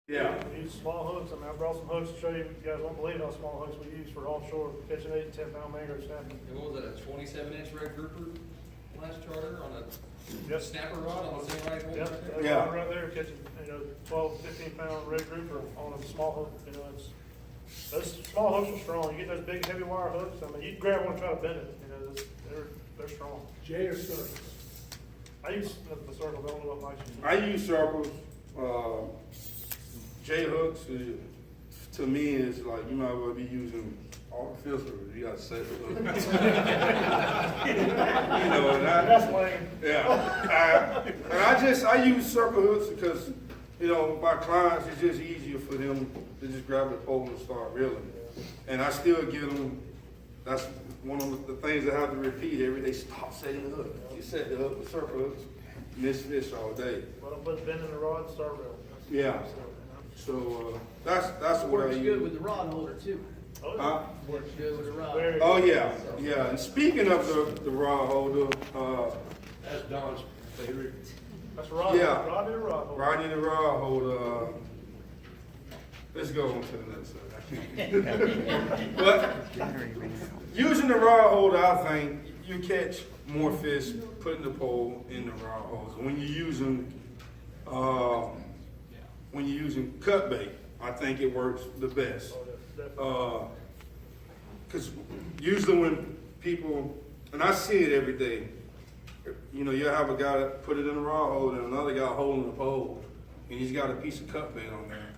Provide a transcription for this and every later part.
Yeah. We use small hooks. I mean, I brought some hooks to show you. You guys won't believe how small hooks we use for offshore catching 8 and 10 pound mangrove snapping. And what was it, a 27-inch red grouper last charter on a Yep. snapper rod on the same right hole? Yep, Right that Yeah. one right there catching, 12, 15 pound red grouper on a small hook. Those small hooks are strong. You get those big heavy wire hooks. I mean, you can grab one and try to bend it. They're strong. J or circles? I use the circle. I don't know what Mike's using. I use circles. J hooks to me is like you might as well be using artificial. You got to set it up. And That's lame. yeah. I use circle hooks because my clients it's just easier for them to just grab the pole and start reeling. And I still get them. That's one of the things I have to repeat every day. Stop setting the hook. You set the hook with circle hooks, miss fish all day. But I'll put a bend in the rod and start reeling. Yeah. So that's what I Works use. good with the rod holder too. Huh? Works good with the rod. Very Oh good. yeah. And speaking of the rod holder, That's Don's favorite. That's rod. Yeah. Rod and rod. holder. riding the rod holder. Let's go on to the next one. But using the rod holder, I think you catch more fish putting the pole in the rod holder. When you're using cut bait, I think it works the best. Oh, yeah, definitely. Because usually when people, and I see it every day, you have a guy that put it in the rod holder and another guy holding the pole, and he's got a piece of cut bait on there,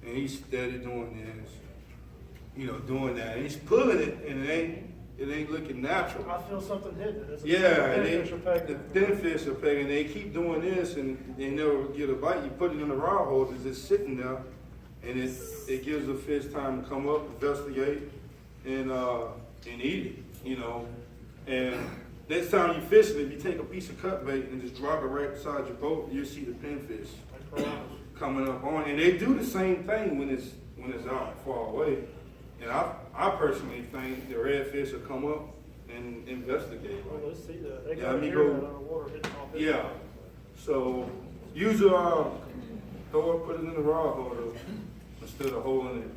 and he's steady doing this, doing that, and he's pulling it, and it ain't looking natural. I feel something hidden. It's a Yeah, and thin fish are the pegging. thin fish are pegging. They keep doing this, and they never get a bite. You put it in the rod holder, it's just sitting there, and it gives the fish time to come up, investigate, and eat it. And next time you fish it, if you take a piece of cut bait and just drop it right beside your boat, you'll see the pinfish Like piranhas. coming up on. And they do the same thing when it's out far away. And I personally think the redfish will come up and investigate. Well, let's see that. They Yeah, got let me here go- that underwater hitting off this. Yeah. So use throw it, put it in the rod holder instead of holding it.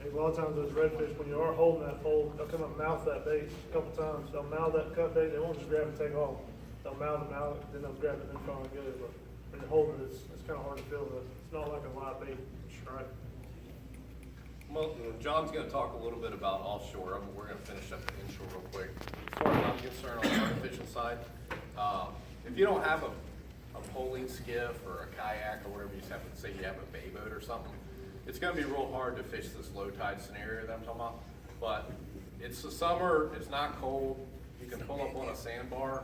A lot of times those redfish, when you are holding that pole, they'll come up and mouth that bait a couple times. They'll mouth that cut bait. They won't just grab and take off. They'll mouth it, then they'll grab it and then finally get it. But when you're holding it, it's kind of hard to feel that. It's not like a live bait strike. Well, John's gonna talk a little bit about offshore. We're gonna finish up the inshore real quick. As far as I'm concerned on the artificial side, if you don't have a poling skiff or a kayak or whatever, you just have to say you have a bay boat or something, it's gonna be real hard to fish this low tide scenario that I'm talking about. But it's the summer, it's not cold, you can pull up on a sandbar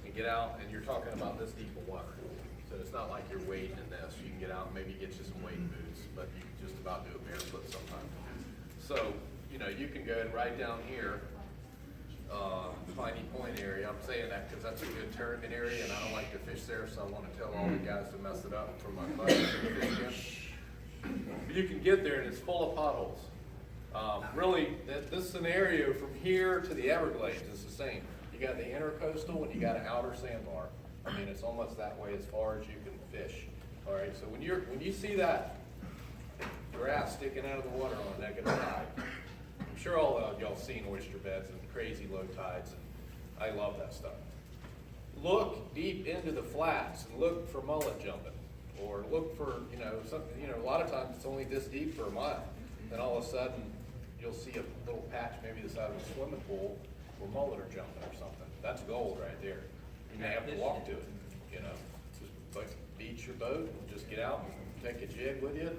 and get out, and you're talking about this deep of water. So it's not like you're wading in this. You can get out and maybe get you some wading boots, but you can just about do it barefoot sometimes. So, you can go right down here, Piney Point area. I'm saying that because that's a good tournament area, and I don't like to fish there, so I want to tell all the guys to mess it up for my buddies to fish again. But you can get there, and it's full of potholes. Really, this scenario from here to the Everglades is the same. You got the intercoastal and you got an outer sandbar. I mean, it's almost that way as far as you can fish. All right, so when you see that grass sticking out of the water on a negative tide, I'm sure all of y'all seen oyster beds and crazy low tides, and I love that stuff. Look deep into the flats and look for mullet jumping, or look for something. A lot of times it's only this deep for a mile. Then all of a sudden you'll see a little patch, maybe the size of a swimming pool, where mullet are jumping or something. That's gold right there. You may have to walk to it. Just like beach your boat and just get out and take a jig with you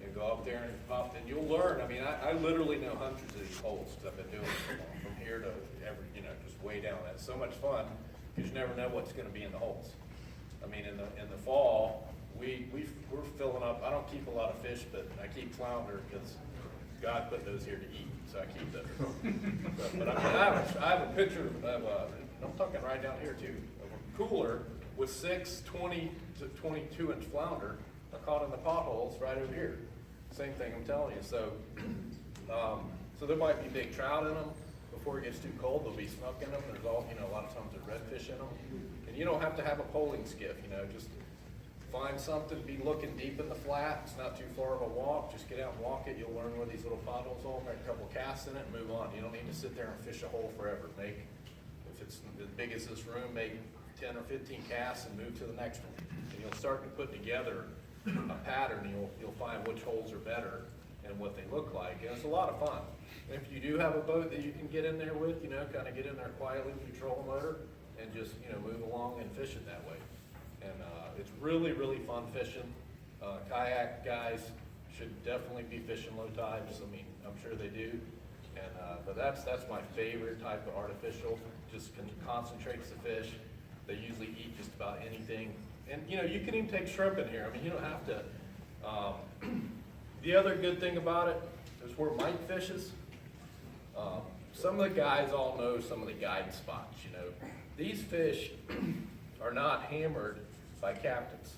and go up there and pop. And you'll learn. I mean, I literally know hundreds of these holes because I've been doing it from here to just way down. That's so much fun because you never know what's going to be in the holes. I mean, in the fall, we're filling up. I don't keep a lot of fish, but I keep flounder because God put those here to eat, so I keep those. but I have a picture of I'm talking right down here too, of a cooler with 6 20 to 22 inch flounder I caught in the potholes right over here. Same thing I'm telling you. So there might be big trout in them. Before it gets too cold, there'll be snook in them. There's a lot of times there's redfish in them. And you don't have to have a poling skiff, just find something, be looking deep in the flat, it's not too far of a walk, just get out and walk it, you'll learn where these little potholes are, make a couple casts in it, and move on. You don't need to sit there and fish a hole forever. Make, if it's as big as this room, make 10 or 15 casts and move to the next one. And you'll start to put together a pattern, you'll find which holes are better and what they look like, and it's a lot of fun. And if you do have a boat that you can get in there with, you know, kind of get in there quietly with your trolling motor and just, you know, move along and fish it that way. And it's really, really fun fishing. Kayak guys should definitely be fishing low tides. I mean, I'm sure they do. And but that's my favorite type of artificial. Just concentrates the fish. They usually eat just about anything. And you know, you can even take shrimp in here. I mean, you don't have to. The other good thing about it is where Mike fishes. Some of the guys all know some of the guide spots. You know, these fish are not hammered by captains.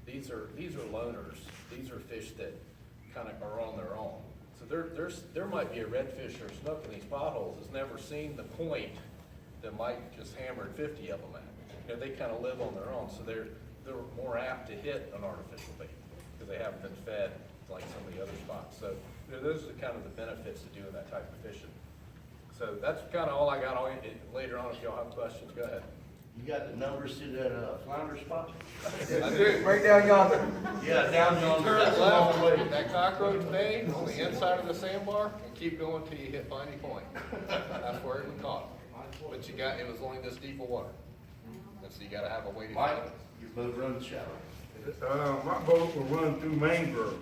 These are loners. These are fish that kind of are on their own. So there might be a redfish or a snook in these potholes that's never seen the point that Mike just hammered 50 of them at. You know, they kind of live on their own, so they're more apt to hit an artificial bait because they haven't been fed like some of the other spots. So you know, those are kind of the benefits of doing that type of fishing. So that's kind of all I got on it. Later on, if y'all have questions, go ahead. You got the numbers to that flounder spot? I do. Right down yonder. Yeah, down Turn yonder. That's a long way. left, that cockroach bay on the inside of the sandbar, and keep going till you hit Piney Point. That's where it was caught. But it was only this deep of water. And so you gotta have a way to Mike, find it. your boat runs shallow. My boat will run through mangrove.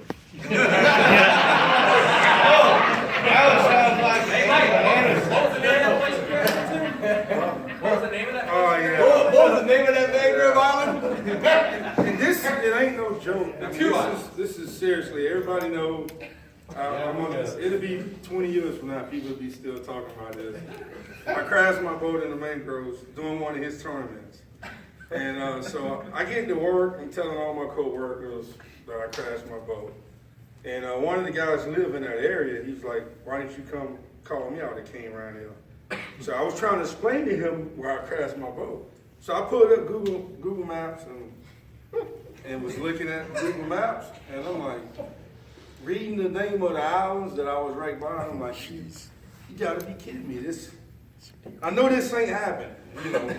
What was the name of that? Oh, yeah. What was the name of that mangrove island? And this, it ain't no joke. This is seriously, everybody know, it'll be 20 years from now, people will be still talking about this. I crashed my boat in the mangroves doing one of his tournaments. And so I get to work, I'm telling all my co-workers that I crashed my boat. And one of the guys who live in that area, he's like, why didn't you come call me out? It came around here. So I was trying to explain to him where I crashed my boat. So I pulled up Google Maps and was looking at Google Maps, and I'm like, reading the name of the islands that I was right by, I'm like, jeez, you gotta be kidding me. I know this ain't happened, you know.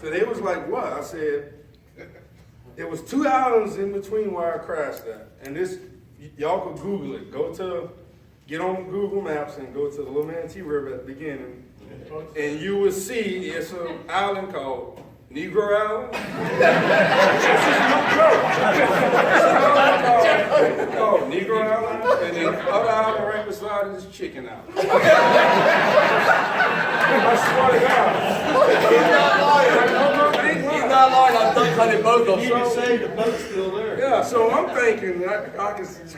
So they was like, what? I said, there was 2 islands in between where I crashed at. And this, y'all could Google it. Get on Google Maps and go to the Little Manatee River at the beginning. And you will see it's an island called Negro Island. This is no joke. Called Negro Island. And then the other island right beside it is Chicken Island. I swear to God. He's not lying. He's not lying. I've done hunted both of You them. can say the boat's still there. Yeah, so I'm thinking, I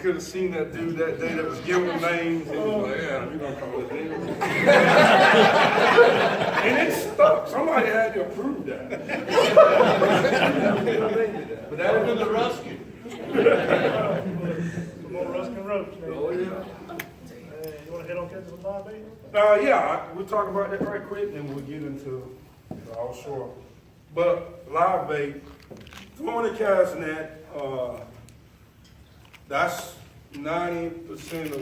could have seen that dude that day that was giving them names. He was like, yeah, we don't call it names. And it stuck. Somebody had to approve that. But that Welcome was to the rescue. Some more ruskin ropes, man. Oh, yeah. You wanna hit on catching some live bait? Yeah, we'll talk about that right quick, and then we'll get into the offshore. But live bait, throwing a cast net, that's 90%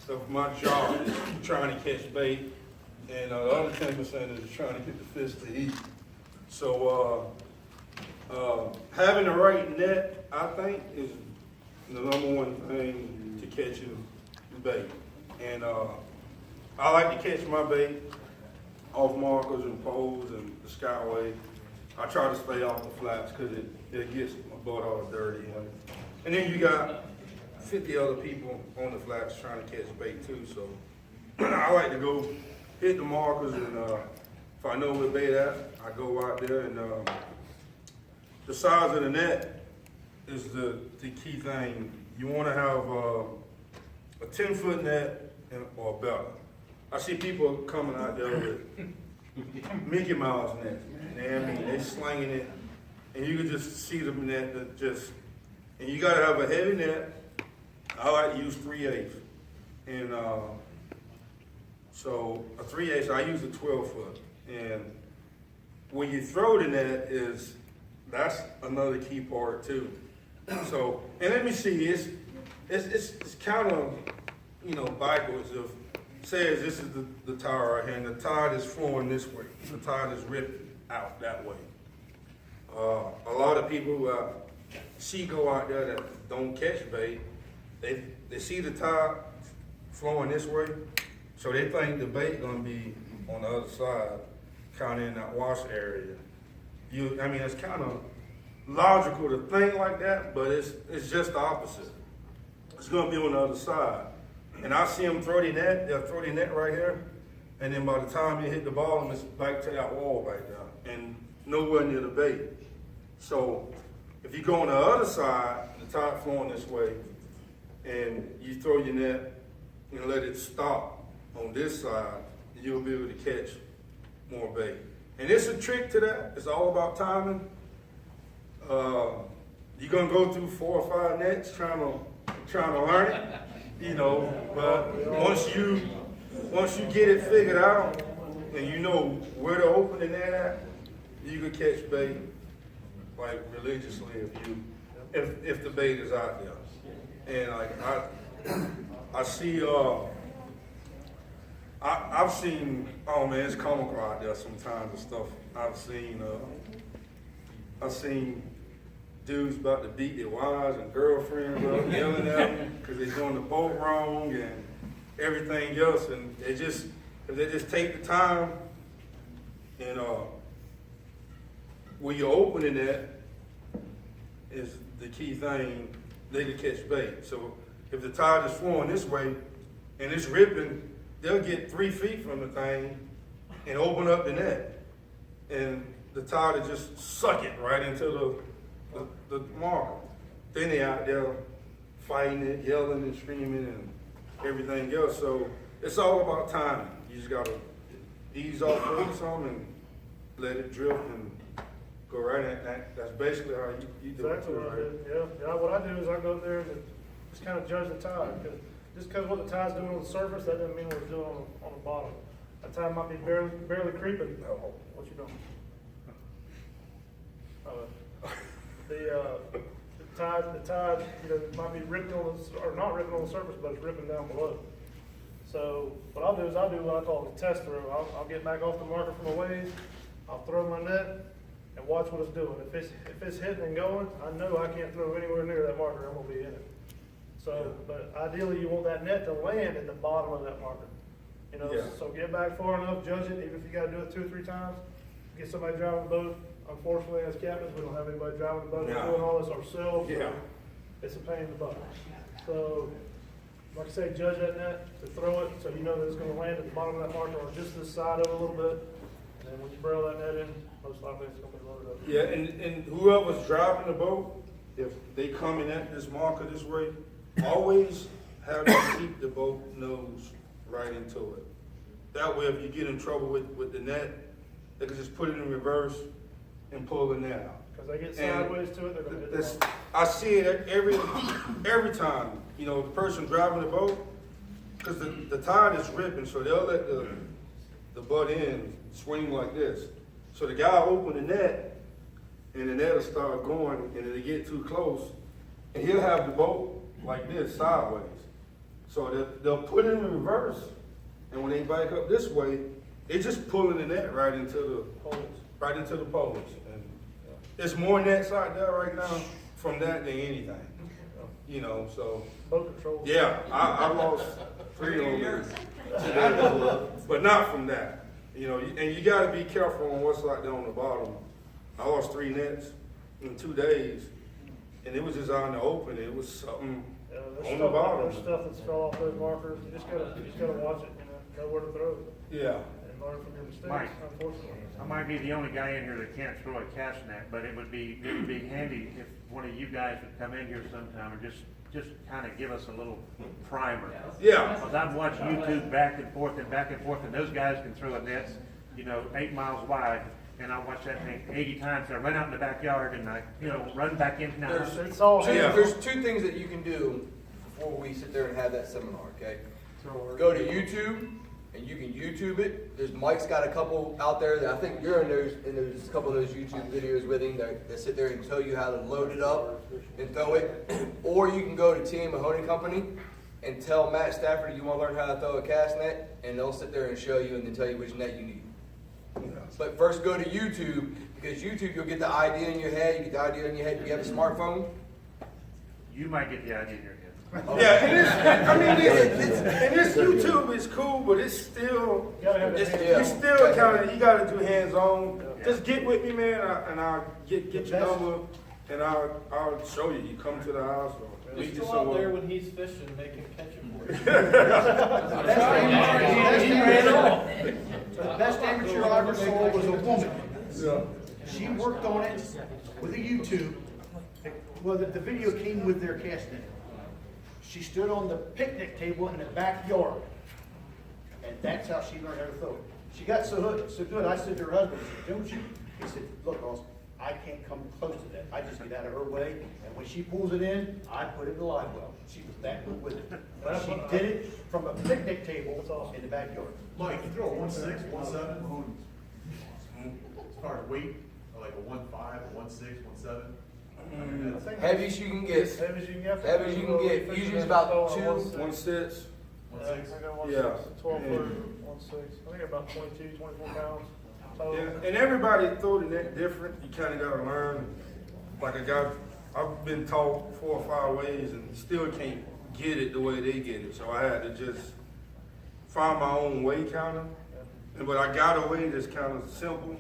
of my job is trying to catch bait, and the other 10% is trying to get the fish to eat. So having the right net, I think, is the #1 thing to catching bait. And I like to catch my bait off markers and poles and the skyway. I try to stay off the flats because it gets my boat all dirty. And then you got 50 other people on the flats trying to catch bait too. So I like to go hit the markers, and if I know where bait at, I go out there. And the size of the net is the key thing. You want to have a 10-foot net or better. I see people coming out there with Mickey Mouse nets. They're slinging it, and you can just see the net that just, and you gotta have a heavy net. I like to use 3/8, and so a 3/8, I use a 12-foot, and when you throw the net is that's another key part too. So, and let me see, it's kind of, you know, backwards of, says this is the tire right here, and the tire is flowing this way. The tire is ripping out that way. A lot of people see go out there that don't catch bait, they see the tire flowing this way, so they think the bait gonna be on the other side, kind of in that wash area. I mean, it's kind of logical to think like that, but it's just the opposite. It's gonna be on the other side. And I see them throw the net, they'll throw the net right here, and then by the time you hit the bottom, it's back to that wall right there, and nowhere near the bait. So if you go on the other side, the tide flowing this way, and you throw your net and let it stop on this side, you'll be able to catch more bait. And it's a trick to that. It's all about timing. You're gonna go through 4 or 5 nets trying to learn it, you know. But once you get it figured out and you know where to open the net at, you can catch bait like religiously if the bait is out there. And like I see I've seen, oh man, it's comical out there sometimes and stuff. I've seen dudes about to beat their wives and girlfriends up, yelling at them because they're doing the boat wrong and everything else. And if they just take the time and where you're opening it is the key thing, they can catch bait. So if the tide is flowing this way and it's ripping, they'll get 3 feet from the thing and open up the net. And the tide will just suck it right into the marker. Then they out there fighting it, yelling and screaming and everything else. So it's all about timing. You just gotta ease off of some and let it drift and go right in. That's basically how you do it Exactly too, what I right? do, yeah. What I do is I go there and just kind of judge the tide, just because what the tide's doing on the surface, that doesn't mean what it's doing on the bottom. The tide might be barely creeping. Oh, what you doing? The tide, you know, might be ripping or not ripping on the surface, but it's ripping down below. So what I'll do is I'll do what I call a test throw. I'll get back off the marker from a ways, I'll throw my net and watch what it's doing. If it's hitting and going, I know I can't throw anywhere near that marker, I'm gonna be in it. So, but ideally you want that net to land at the bottom of that marker. You know, Yeah. so get back far enough, judge it, even if you gotta do it 2 or 3 times, get somebody driving the boat. Unfortunately, as captains, we don't have anybody driving the boat, we're No. doing all this ourselves, so Yeah. it's a pain in the butt. So, like I say, judge that net, to throw it, so you know that it's gonna land at the bottom of that marker, or just this side of it a little bit. And then when you barrel that net in, most likely it's gonna be loaded up. Yeah, and whoever's driving the boat, if they coming at this marker this way, always have them keep the boat nose right into it. That way, if you get in trouble with the net, they can just put it in reverse and pull the net out. Cause they get And sideways to it, they're gonna hit the This, marker. I see it every time, you know, the person driving the boat, because the tide is ripping, so they'll let the butt end swing like this. So the guy will open the net, and the net will start going, and it'll get too close, and he'll have the boat like this, sideways. So they'll put it in reverse, and when they back up this way, they just pulling the net right into the poles. And there's more nets out there right now from that than anything, you know, so. Boat control. Yeah, I lost 3 on this, but not from that. You know, and you gotta be careful on what's out there on the bottom. I lost 3 nets in 2 days, and it was just out in the open. It was something Yeah, on the bottom. There's stuff that's fell off those markers, you just gotta watch it, you know where to throw it, Yeah, and learn from your mistakes, Mike. unfortunately. I might be the only guy in here that can't throw a cast net, but it would be handy if one of you guys would come in here sometime and just kind of give us a little primer. yeah, Because I've watched YouTube back and forth, and those guys can throw a net, you know, 8 miles wide, and I watch that thing 80 times. I run out in the backyard and I, you know, run back in. Now, It's all Yeah. There's 2 things that you can do before we sit there and have that seminar, okay? Go to YouTube and you can YouTube it. Mike's got a couple out there that I think you're in those couple of those YouTube videos with him that sit there and tell you how to load it up and throw it. Or you can go to TM Mahoney Company and tell Matt Stafford you want to learn how to throw a cast net, and they'll sit there and show you and then tell you which net you need. But first go to YouTube, because YouTube you'll get the idea in your head. You get the idea in your head. Do you have a smartphone? You might get the idea in your head. Yeah, and this YouTube is cool, but it's still, You gotta have the it's, hands. you still kind of, you gotta do hands-on. Just get with me, man, and I'll get your number, and I'll show you. You come to the house or meet you Still out there somewhere. when he's fishing, they can catch him for you. The best amateur I ever saw was a woman. Yeah. She worked on it with a YouTube. Well, the video came with their cast net. She stood on the picnic table in the backyard. And that's how she learned how to throw it. She got so good, I said to her husband, I said, don't you? He said, look, Austin, I can't come close to that. I just get out of her way, and when she pulls it in, I put it in the live well. She was that good with it. But she did it from a picnic table in the backyard. Mike, you throw a 1.6, 1.7? As far as weight, like a 1.5, a 1.6, 1.7? Heaviest you can get. Heavy as you can get. Heaviest you can get. Usually it's about 2. 1 6. 1.6? 12 foot, 1.6. I think about 22, 24 pounds. total. Yeah, and everybody throw the net different. You kind of got to learn. Like I've been taught 4 or 5 ways and still can't get it the way they get it. So I had to just find my own way, kind of. But I got a way that's kind of simple,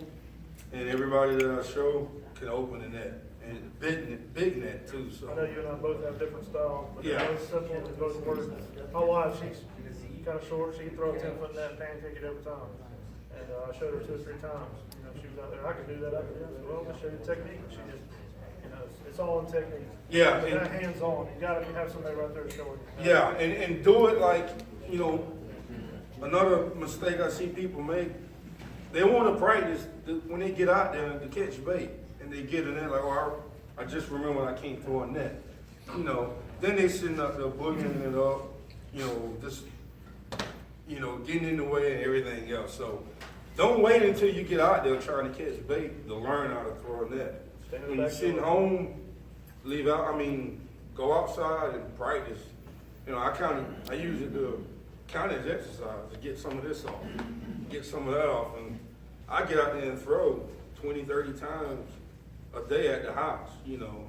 and everybody that I show can open the net. And big net too. So I know you and I both have different styles, but Yeah. they're both simple and both work. My wife, she's kind of short. She can throw a 10-foot net and pancake it every time. And I showed her 2 or 3 times. You know, she was out there. I can do that. I can do that. I said, well, let's show you the technique. She just, you know, it's all in technique. Yeah, But and- that hands-on. You got to have somebody right there showing you. yeah, and do it like, you know, another mistake I see people make, they want to practice when they get out there to catch bait. And they get in there like, oh, I just remember I can't throw a net. You know, then they sitting up there boogieing it up, you know, just, you know, getting in the way and everything else. So don't wait until you get out there trying to catch bait to learn how to throw a net. When you're sitting home, go outside and practice. You know, I use it to kind of exercise to get some of this off, get some of that off. And I get out there and throw 20, 30 times a day at the house, you know.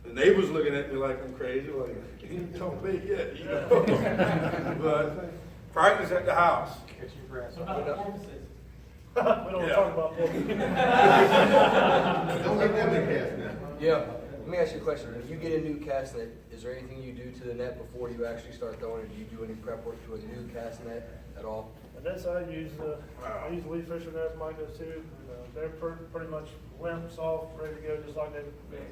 The neighbors looking at me like I'm crazy, like, you ain't thrown bait yet, you know. But practice at the house. We don't want to talk about that. Don't get them to cast net. Yeah. Let me ask you a question. When you get a new cast net, is there anything you do to the net before you actually start throwing it? Do you do any prep work to a new cast net at all? And that's how I use the lead fisher nets, mine does too. They're pretty much limp, soft, ready to go, just like they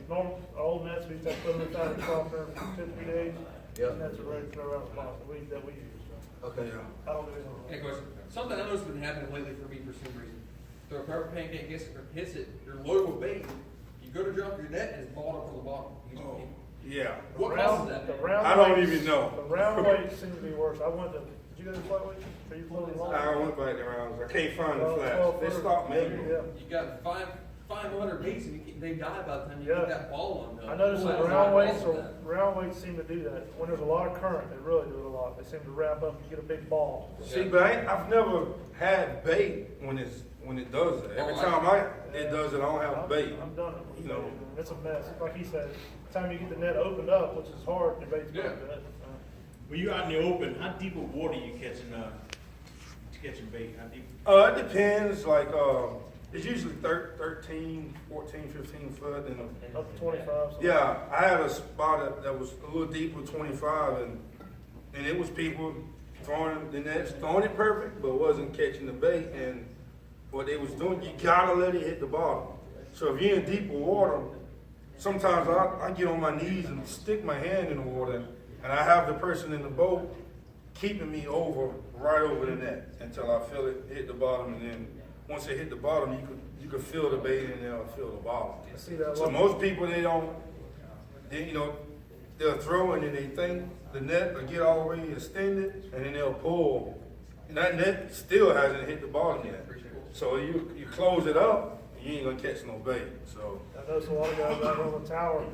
normal old nets. We just put them in the softener for 2 to 3 days. Yep. And nets are ready to throw out the box that we use. So Okay. I don't do anything. Hey, question. Something I noticed been happening lately for me for some reason. Throw a pepper pancake, hits it, you're loaded with bait. You go to drop your net and it's balled up from the bottom. Yeah. What causes that? The round I don't weights- even know. The round weights seem to be worse. I went to, did you go to the flat weight? Are you floating along? I went back around. I can't find the 12 flats. They foot. stopped making Yeah. them. You got 500 baits and they die by the time you Yeah. get that ball on them. I noticed that What round weights causes that? round weights seem to do that. When there's a lot of current, they really do it a lot. They seem to wrap up and get a big ball. See, but I've never had bait when it does that. Every time it does it, I don't have bait. I've done it. You know. It's a mess. Like he said, the time you get the net opened up, which is hard, the bait's Yeah. not good. When you're out in the open, how deep of water you catching bait? How deep? It depends. Like it's usually 13, 14, 15 foot, and Up to 25. So yeah, I had a spot that was a little deeper, 25, and it was people throwing the nets, throwing it perfect, but wasn't catching the bait. And what they was doing, you gotta let it hit the bottom. So if you're in deeper water, sometimes I get on my knees and stick my hand in the water, and I have the person in the boat keeping me right over the net until I feel it hit the bottom, and then once it hit the bottom, you could feel the bait and they'll feel the bottom. I see that a So lot. most people they'll throw and then they think the net will get all the way extended, and then they'll pull, And that net still hasn't hit the bottom yet. So you close it up, you ain't gonna catch no bait, so. I notice a lot of guys out on the tower,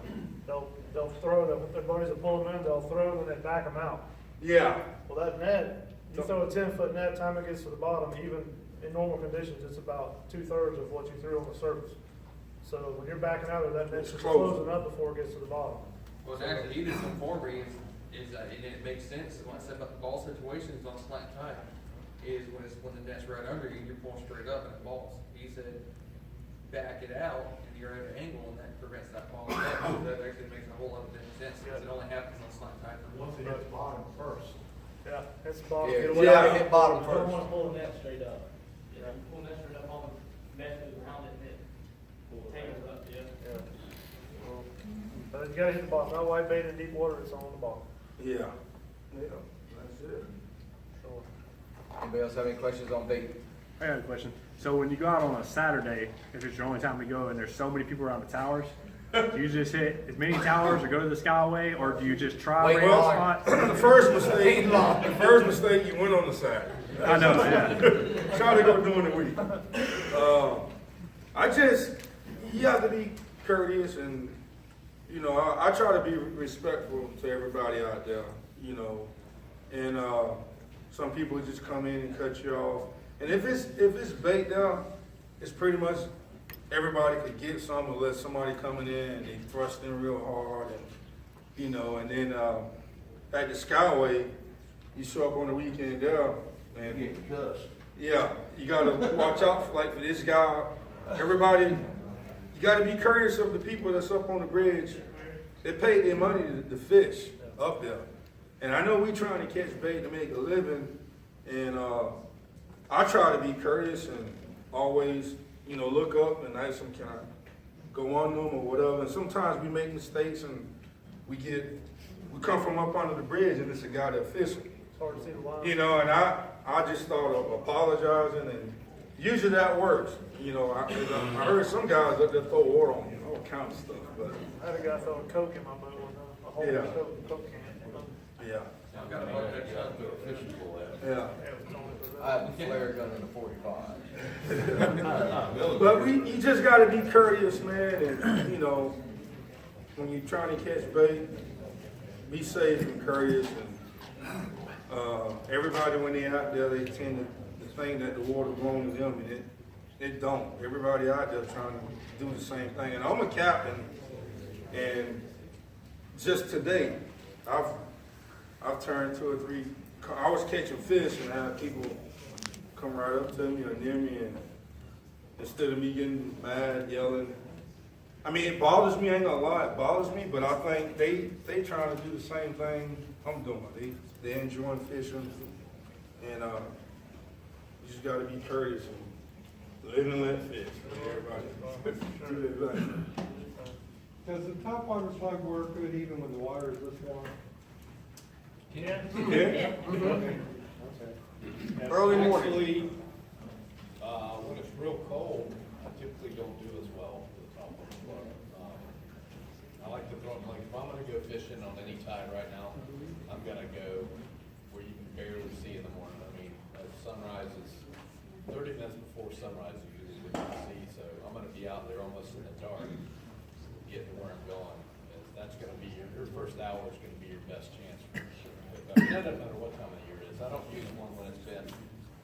they'll throw them, if their buddies are pulling them in, they'll throw them and they back them out. Yeah, Well, that net, you throw a 10-foot net, time it gets to the bottom, even in normal conditions, it's about 2/3 of what you threw on the surface. So when you're backing out of that net's just close. closing up before it gets to the bottom. Well, it's actually, he did some for me, and it makes sense, when I said about the ball situations on slant tide, is when the net's right under you, you're pulling straight up and it balls. He said, back it out, and you're at an angle, and that prevents that ball. So that actually makes a whole lot of different sense, because it only happens on slant tide. Once it hits bottom first. Yeah, it's the bottom. Yeah, Get you away. gotta hit bottom You don't first. wanna pull the net straight up. You know, pull the net straight up on the mesh around it, and it tangles up, yeah. Yeah. Well, but you gotta hit the bottom, not white bait in deep water, it's on the bottom. yeah, that's it. So, Anybody else have any questions on bait? I got a question. So when you go out on a Saturday, if it's your only time to go and there's so many people around the towers, do you just hit as many towers or go to the Skyway, or do you just try Wait, random well, spots? The first mistake, you went on the Saturday. I know, yeah. Try to go during the week. You have to be courteous and, you know, I try to be respectful to everybody out there, you know. And some people just come in and cut you off. And if it's bait there, it's pretty much everybody could get some unless somebody coming in and they thrust in real hard, and you know. And then at the Skyway, you show up on the weekend there, and Get cussed. yeah, you gotta watch out for this guy. Everybody, you gotta be courteous of the people that's up on the bridge. They pay their money to fish up there. And I know we trying to catch bait to make a living, and I try to be courteous and always, you know, look up and ask them, can I go on them or whatever. And sometimes we make mistakes and we come from up under the bridge and it's a guy that fishing. it's hard to see the line. You know, and I just thought of apologizing, and usually that works. You know, I heard some guys up there throw water on you, all kind of stuff, but I had a guy throwing Coke in my boat one time, a whole Yeah. Coke can. yeah, I've got a boat next time to a fishing pool there. yeah. I have the flare gun and the 45. But you just gotta be courteous, man, and, you know, when you're trying to catch bait, be safe and courteous, and, everybody when they're out there, they tend to think that the water belongs to them, and it don't. Everybody out there trying to do the same thing, and I'm a captain, and just today, I've turned 2 or 3, I was catching fish and had people come right up to me or near me, and instead of me getting mad, yelling, I mean, it bothers me, I ain't gonna lie, it bothers me, but I think they trying to do the same thing I'm doing. They enjoying fishing, and you just gotta be courteous and live and let fish. Everybody do their thing. Does the top water plug work good even when the water is this warm? Yeah. Yeah? Early morning. Actually, when it's real cold, I typically don't do as well with the top of the plug. I like to throw, like, if I'm gonna go fishing on any tide right now, I'm gonna go where you can barely see in the morning. I mean, sunrise is 30 minutes before sunrise, you usually can see, so I'm gonna be out there almost in the dark, getting where I'm going. And that's gonna be your first hour is gonna be your best chance for sure. It doesn't matter what time of year it is. I don't use one when it's been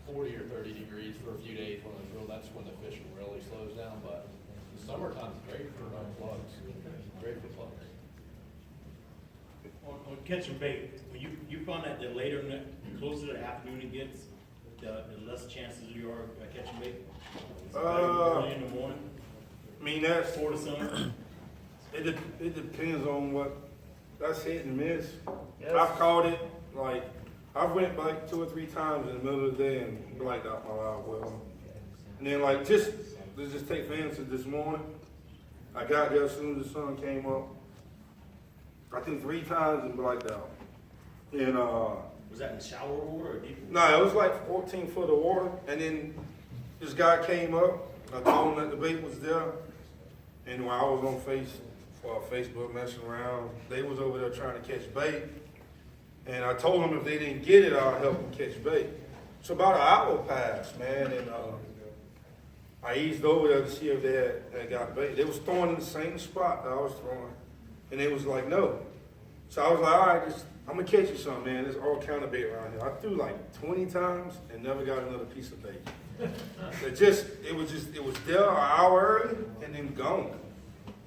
40 or 30 degrees for a few days when it's real, that's when the fishing really slows down, but the summertime's great for plugs, great for plugs. On catching bait, when you find that the later, closer to the afternoon it gets, the less chances you are of catching bait? Early in the morning, I mean, that's, before the sun? it depends on what, that's hit and miss. Yes. I've caught it, like, I went like 2 or 3 times in the middle of the day and blacked out my live well. And then like, let's just take for instance this morning, I got there as soon as the sun came up. I think 3 times and blacked out. And Was that in shower water or deep water? no, it was like 14 foot of water, and then this guy came up, I told him that the bait was there, and while I was on Facebook messing around, they was over there trying to catch bait, and I told them if they didn't get it, I'll help them catch bait. So about an hour passed, man, and I eased over there to see if they had got bait. They was throwing in the same spot that I was throwing, and they was like, no. So I was like, all right, I'm gonna catch you something, man. There's all kind of bait around here. I threw like 20 times and never got another piece of bait. It was there an hour early and then gone.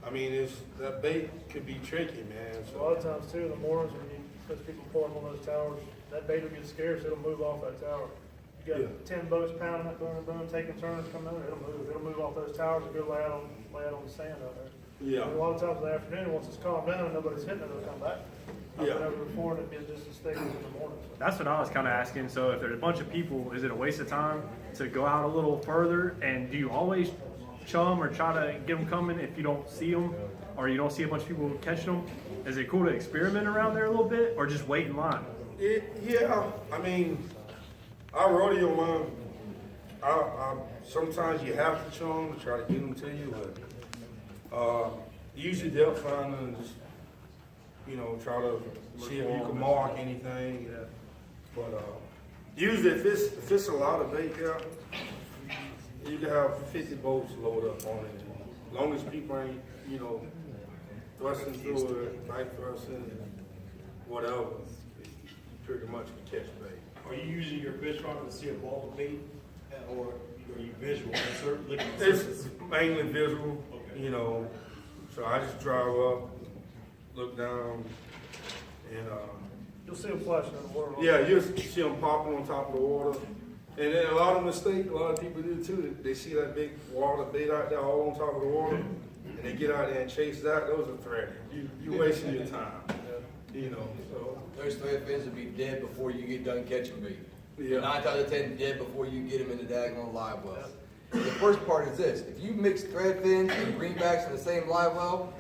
I mean, that bait could be tricky, man. A lot of times too, in the mornings when people pull up on those towers, that bait will get scarce, it'll move off that tower. You got Yeah. 10 boats pounding that boom, boom, taking turns coming over, it'll move off those towers and go lay out on the sand out there. Yeah. And a lot of times in the afternoon, once it's calmed down and nobody's hitting it, it'll come back. I've been Yeah. over before and it'd be just as stable as in the morning. So. That's what I was kind of asking. So if there's a bunch of people, is it a waste of time to go out a little further? And do you always chum or try to get them coming if you don't see them, or you don't see a bunch of people catching them? Is it cool to experiment around there a little bit, or just wait in line? Yeah, I mean, I rodeo line. Sometimes you have to chum to try to get them to you, but usually they'll find them and just, try to see if you can mark anything. But usually if it's a lot of bait there, you can have 50 boats loaded up on it. As long as people ain't, thrusting through it, knife thrusting, and whatever, you pretty much can catch bait. Are you using your fish finder to see a ball of bait, or are you visual? Looking at It's surface? mainly visual, Okay. so I just drive up, look down, and You'll see them flashing in the water. yeah, you see them popping on top of the water. And then a lot of mistakes, a lot of people do too. They see that big wall of bait out there all on top of the water, and they get out there and chase that. Those are threatening. You wasting your time, So Those thread fins will be dead before you get done catching bait. Yeah. 9 times out of 10 dead before you get them in the daggone live well. The first part is this: if you mix thread fins and greenbacks in the same live well,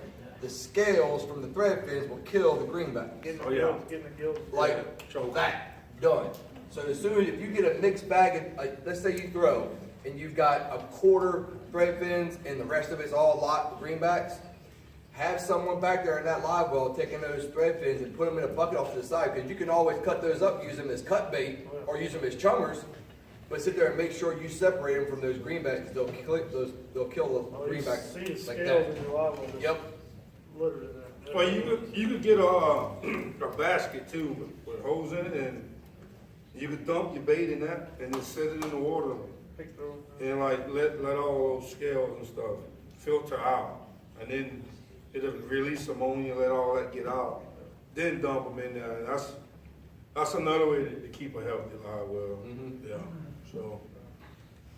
the scales from the thread fins will kill the greenback. Getting Oh, the yeah. gills, getting the gills. Like Choke. that, done. So as soon as if you get a mixed bag, let's say you throw, and you've got a quarter thread fins and the rest of it's all locked greenbacks, have someone back there in that live well taking those thread fins and put them in a bucket off to the side, because you can always cut those up, use them as cut bait or use them as chummers, but sit there and make sure you separate them from those greenbacks, because they'll kill the Oh, you greenbacks see the like scales that. in your live well, just Yep. littered in there. well, you could get a basket too with holes in it, and you could dump your bait in that and then set it in the water Pick through. and like let all those scales and stuff filter out, and then it'll release ammonia, let all that get out, then dump them in there. And that's another way to keep a healthy live well. Mhm. Yeah. So,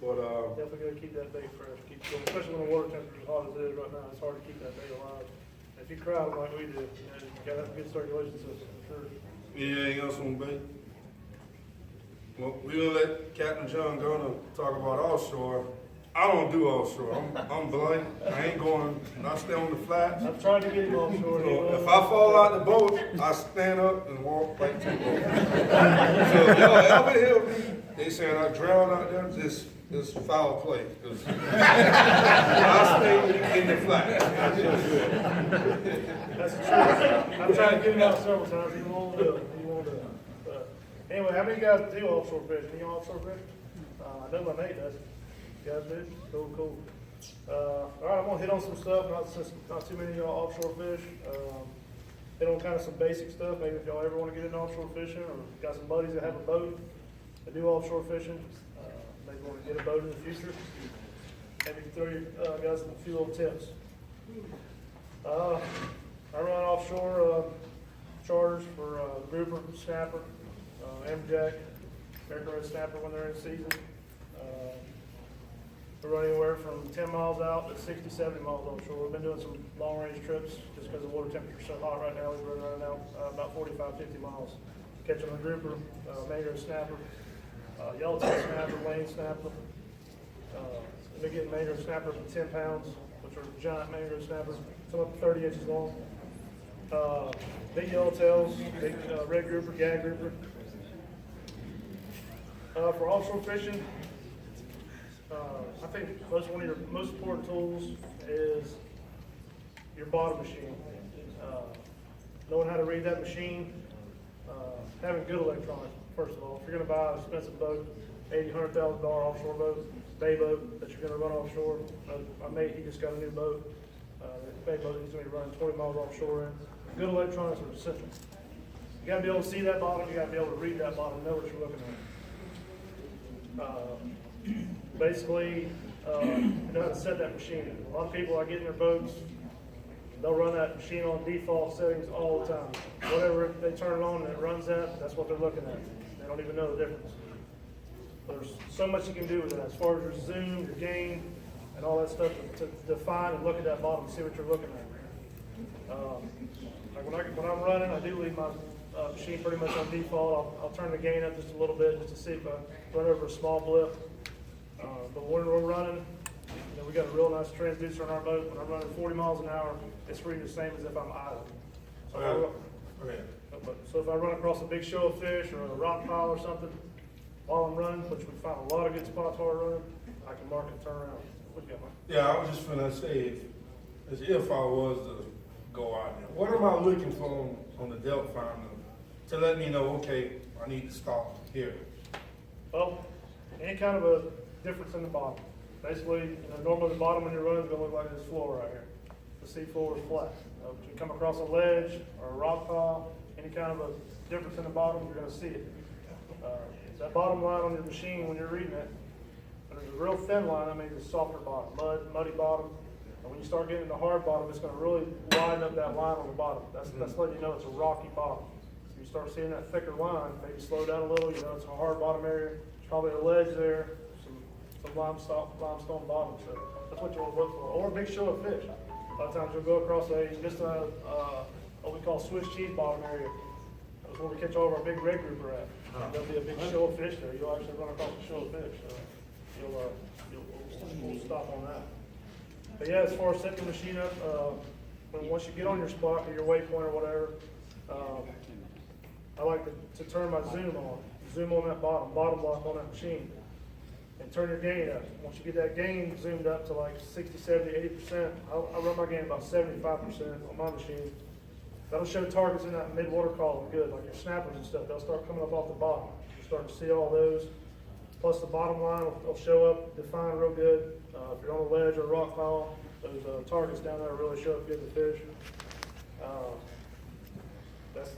but Definitely gotta keep that bait fresh, keep it going, especially when the water temperature is hot as it is right now, it's hard to keep that bait alive. If you crowd them like we do, you gotta have a good circulation system, for sure. anything else on bait? Well, we're gonna let Captain John Gunter talk about offshore. I don't do offshore. I'm blank. I ain't going. I stay on the flats. I've tried to get him offshore. So if I fall out the boat, I stand up and walk right to the boat. So if y'all ever hear me, they saying I drown out there, this foul play. 'Cause I stay in the flats. That's the truth. I've tried to get him out several times, he won't do it, he won't do it. But anyway, how many guys do offshore fish? Any offshore fish? I know my mate does. You guys do? Cool. All right, I'm gonna hit on some stuff, not too many of y'all offshore fish. Hit on kind of some basic stuff, maybe if y'all ever wanna get into offshore fishing, or got some buddies that have a boat that do offshore fishing, maybe wanna get a boat in the future. Maybe throw you guys a few little tips. I run offshore charters for grouper, snapper, amjack, American red snapper when they're in season. We run anywhere from 10 miles out to 60, 70 miles offshore. We've been doing some long range trips just because the water temperature's so hot right now. We've been running out about 45, 50 miles. Catching a grouper, mangrove snapper, yellowtail snapper, lane snapper. We've been getting mangrove snappers with 10 pounds, which are giant mangrove snappers, some up to 30 inches long. Big yellowtails, big red grouper, gag grouper. For offshore fishing, I think one of your most important tools is your bottom machine. Knowing how to read that machine, having good electronics. first of all. If you're gonna buy an expensive boat, $80,000, $100,000 offshore boat, bay boat that you're gonna run offshore, my mate, he just got a new boat, bay boat he's gonna be running 20 miles offshore in. Good electronics are essential. You gotta be able to see that bottom, you gotta be able to read that bottom, know what you're looking at. Basically, you know how to set that machine. A lot of people, I get in their boats, they'll run that machine on default settings all the time. Whatever they turn it on and it runs at, that's what they're looking at. They don't even know the difference. There's so much you can do with it as far as your zoom, your gain, and all that stuff to define and look at that bottom and see what you're looking at. Like when I'm running, I do leave my machine pretty much on default. I'll turn the gain up just a little bit just to see if I run over a small blip. But when we're running, we got a real nice transducer on our boat. When I'm running 40 miles an hour, it's reading the same as if I'm idling. So if I run across a big show of fish or a rock pile or something while I'm running, which we find a lot of good spots while we're running, I can mark and turn around. What you got, Mike? Yeah, I was just gonna say, if I was to go out there, what am I looking for on the depth finder to let me know, okay, I need to stop here? Well, any kind of a difference in the bottom. Basically, normally the bottom when you're running is gonna look like this floor right here. The sea floor is flat. If you come across a ledge or a rock pile, any kind of a difference in the bottom, you're gonna see it. That bottom line on your machine when you're reading it, there's a real thin line, that means a softer bottom, muddy bottom. And when you start getting into hard bottom, it's gonna really widen up that line on the bottom. That's letting you know it's a rocky bottom. So you start seeing that thicker line, maybe slow down a little, it's a hard bottom area. There's probably a ledge there, some limestone bottom, so that's what you'll look for. Or a big show of fish. A lot of times you'll go across what we call Swiss cheese bottom area. That's where we catch all of our big red grouper at. There'll be a big show of fish there. You'll actually run across a show of fish. So we'll stop on that. But yeah, as far as setting the machine up, once you get on your spot or your waypoint or whatever, I like to turn my zoom on. Zoom on that bottom lock on that machine. And turn your gain up. Once you get that gain zoomed up to like 60, 70, 80%, I run my gain about 75% on my machine. That'll show targets in that mid-water column good, like your snappers and stuff. They'll start coming up off the bottom. You'll start to see all those. Plus the bottom line will show up, define real good. If you're on a ledge or a rock pile, those targets down there really show up good to fish.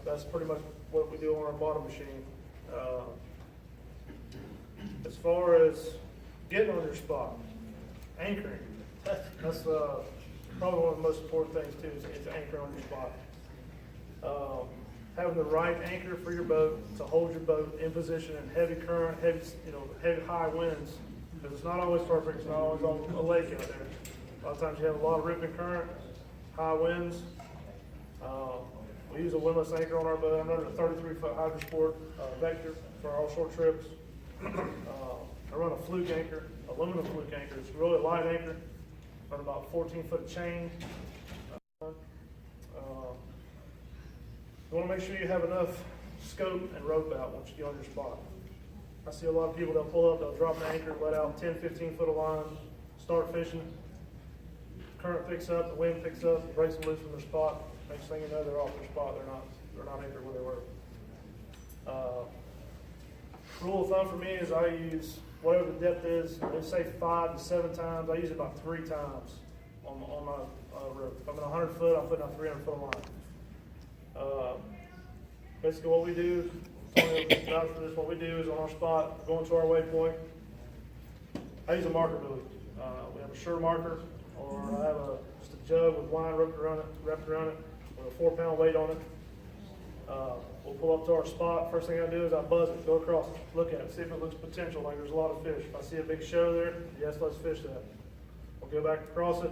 That's pretty much what we do on our bottom machine. As far as getting on your spot, anchoring, that's probably one of the most important things too, is anchor on your spot. Having the right anchor for your boat to hold your boat in position in heavy current, heavy high winds, because it's not always perfect, it's not always on a lake out there. A lot of times you have a lot of ripping current, high winds. We use a windlass anchor on our boat. I'm running a 33-foot Hydrosport Vector for our offshore trips. I run a fluke anchor, aluminum fluke anchor. It's a really light anchor. Run about 14-foot chain. You want to make sure you have enough scope and rope out once you get on your spot. I see a lot of people, they'll pull up, they'll drop an anchor, let out 10, 15 foot of line, start fishing. Current picks up, the wind picks up, breaks them loose from their spot. Next thing you know, they're off their spot. They're not anchored where they were. Rule of thumb for me is I use whatever the depth is. They say 5 to 7 times. I use it about 3 times on my rope. If I'm at 100 foot, I'm putting out 300 foot of line. Basically, what we do, what we do is on our spot, going to our waypoint. I use a marker buoy. We have a Sure marker, or I have just a jug with line wrapped around it, with a 4-pound weight on it. We'll pull up to our spot. First thing I do is I buzz it, go across it, look at it, see if it looks potential, like there's a lot of fish. If I see a big show there, yes, let's fish that. We'll go back across it,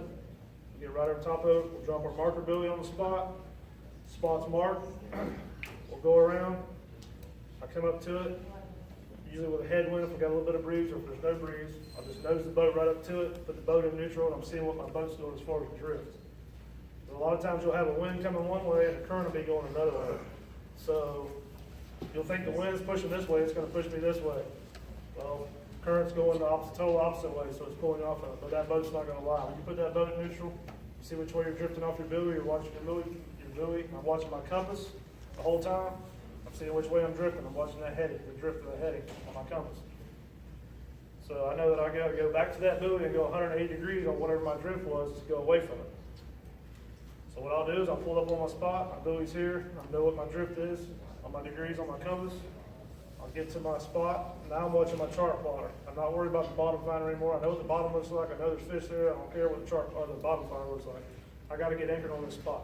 get right over top of it, we'll drop our marker buoy on the spot. Spot's marked. We'll go around. I come up to it, usually with a headwind if we got a little bit of breeze, or if there's no breeze, I'll just nose the boat right up to it, put the boat in neutral, and I'm seeing what my boat's doing as far as the drift. And a lot of times you'll have a wind coming one way and the current will be going another way. So you'll think the wind's pushing this way, it's going to push me this way. Well, current's going the total opposite way, so it's pulling off of it, but that boat's not going to lie. When you put that boat in neutral, you see which way you're drifting off your buoy, you're watching your buoy, I'm watching my compass the whole time. I'm seeing which way I'm drifting. I'm watching that heading, the drift of the heading on my compass. So I know that I gotta go back to that buoy and go 180 degrees on whatever my drift was to go away from it. So what I'll do is I'll pull up on my spot, my buoy's here, I know what my drift is on my degrees on my compass. I'll get to my spot, now I'm watching my chart plotter. I'm not worried about the bottom finder anymore. I know what the bottom looks like, I know there's fish there, I don't care what the chart or the bottom finder looks like. I gotta get anchored on this spot.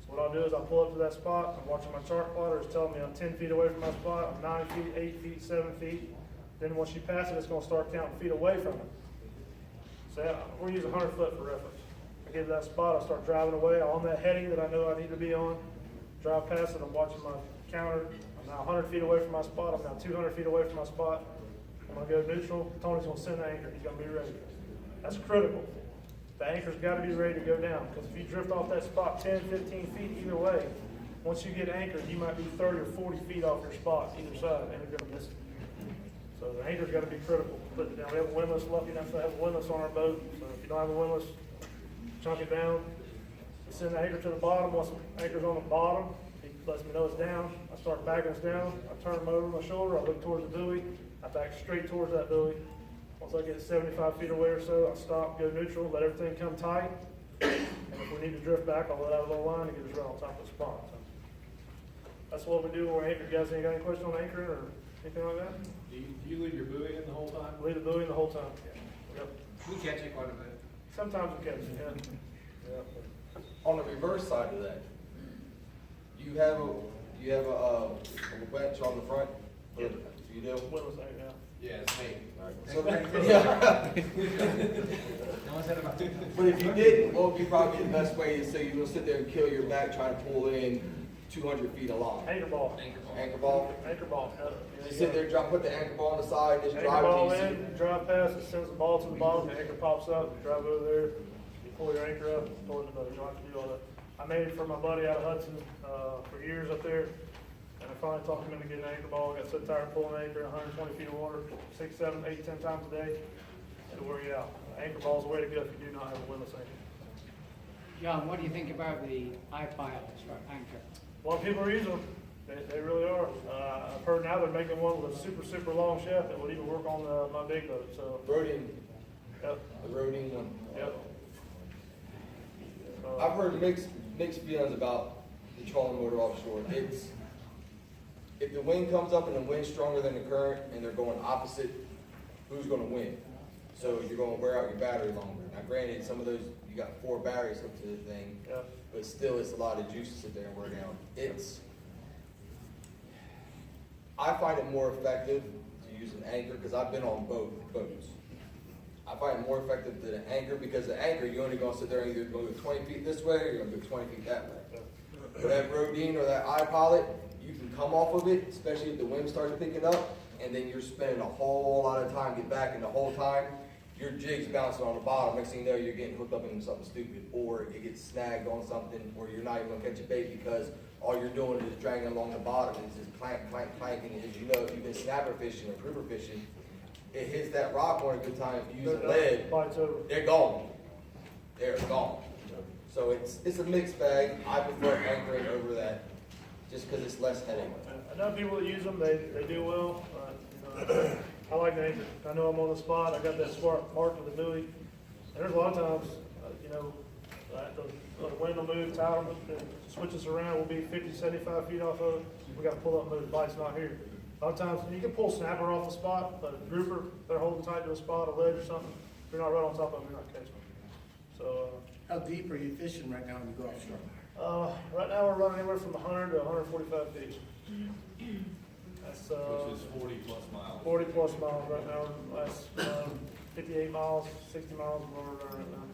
So what I'll do is I'll pull up to that spot, I'm watching my chart plotter, it's telling me I'm 10 feet away from my spot, I'm 9 feet, 8 feet, 7 feet. Then once you pass it, it's gonna start counting feet away from it. So yeah, we'll use 100 foot for reference. I get to that spot, I start driving away on that heading that I know I need to be on. Drive past it, I'm watching my counter. I'm now 100 feet away from my spot, I'm now 200 feet away from my spot. I'm gonna go neutral, Tony's gonna send the anchor, he's gonna be ready. That's critical. The anchor's gotta be ready to go down, because if you drift off that spot 10, 15 feet either way, once you get anchored, you might be 30 or 40 feet off your spot either side, and you're gonna miss it. So the anchor's gotta be critical. Put it down. We have a windlass, lucky enough to have a windlass on our boat, so if you don't have a windlass, chunk it down. We send the anchor to the bottom. Once the anchor's on the bottom, he lets me know it's down. I start backing us down. I turn them over my shoulder. I look towards the buoy. I back straight towards that buoy. Once I get 75 feet away or so, I stop, go neutral, let everything come tight. And if we need to drift back, I'll let out a little line and get us right on top of the spot. So that's what we do when we're anchored. You guys got any questions on anchoring or anything like that? Do you leave your buoy in the whole time? Leave the buoy in the whole time. Yep. We catch it quite a bit. Sometimes we catch it, yeah. Yeah. On the reverse side of that, you have a bench on the front? Yeah. You do? Windlass anchor, yeah. Yeah, it's me. So, yeah. No one said about it. But if you didn't, what would be probably the best way is so you will sit there and kill your back trying to pull in 200 feet along. Anchor ball. Anchor ball? Anchor ball, yeah. Just sit there, put the anchor ball on the side, just Anchor drive ball it in, to drive past, it sends the ball to the bottom, the anchor pops up, you drive over there, you pull your anchor up, pull it in the boat. You don't have to do all that. I made it for my buddy out of Hudson, for years up there, and I finally talked him into getting an anchor ball. I got so tired of pulling anchor 120 feet of water, 6, 7, 8, 10 times a day. It'll wear you out. Anchor ball's the way to go if you do not have a windlass anchor. John, what do you think about the iPilots for anchor? A lot of people are using them. They really are. I've heard now they're making one with a super long shaft that would even work on my big boat. So, Rodin, yep, the Rodin one. yep. I've heard mixed feelings about the trolling motor offshore. It's, if the wind comes up and the wind's stronger than the current and they're going opposite, who's gonna win? So you're gonna wear out your battery longer. Now granted, some of those, you got 4 batteries hooked to the thing, Yeah. but still it's a lot of juice to sit there and wear down. I find it more effective to use an anchor, because I've been on both boats. I find it more effective than an anchor, because the anchor, you're only gonna sit there and either go 20 feet this way, or you're gonna go 20 feet that way. With that Rodin or that iPilot, you can come off of it, especially if the wind starts picking up, and then you're spending a whole lot of time getting back, and the whole time, your jig's bouncing on the bottom. Next thing you know, you're getting hooked up into something stupid, or it gets snagged on something, or you're not even gonna catch a bait because all you're doing is dragging along the bottom and it's just clank, clank, clanking. And as you know, if you've been snapper fishing or grouper fishing, it hits that rock on a good time. If you use lead, Bites over. they're gone. They're gone. So it's a mixed bag. I prefer anchoring over that, just because it's less headache. I know people that use them, they do well. You know, I like the anchor. I know I'm on the spot. I got that spark marked with the buoy. And there's a lot of times, you know, the wind will move, tide will switch us around. We'll be 50, 75 feet off of it. We got to pull up and move. The bite's not here. A lot of times, you can pull snapper off the spot, but a grouper, they're holding tight to a spot, a ledge or something. If you're not right on top of them, you're not catching them. So, How deep are you fishing right now when you go offshore? right now we're running anywhere from 100 to 145 feet. That's, Which is 40 plus miles. 40 plus miles right now. That's 58 miles, 60 miles of water right now.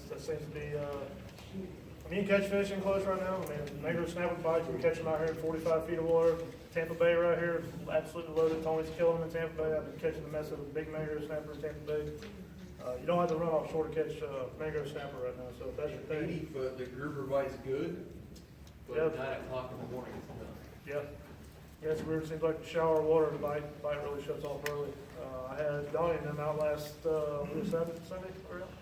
That seems to be, I mean, you catch fish in close right now. I mean, mangrove snapper bites, we catch them out here in 45 feet of water. Tampa Bay right here, absolutely loaded. Tony's killing them in Tampa Bay. I've been catching the mess of a big mangrove snapper in Tampa Bay. You don't have to run offshore to catch mangrove snapper right now, so if that's your thing. 80 foot, the grouper bite's good, but Yep. 9 o'clock in the morning it's done. Yeah. Yeah, it's weird. It seems like the shower of water, the bite really shuts off early. I had Donnie and them out last, Sunday?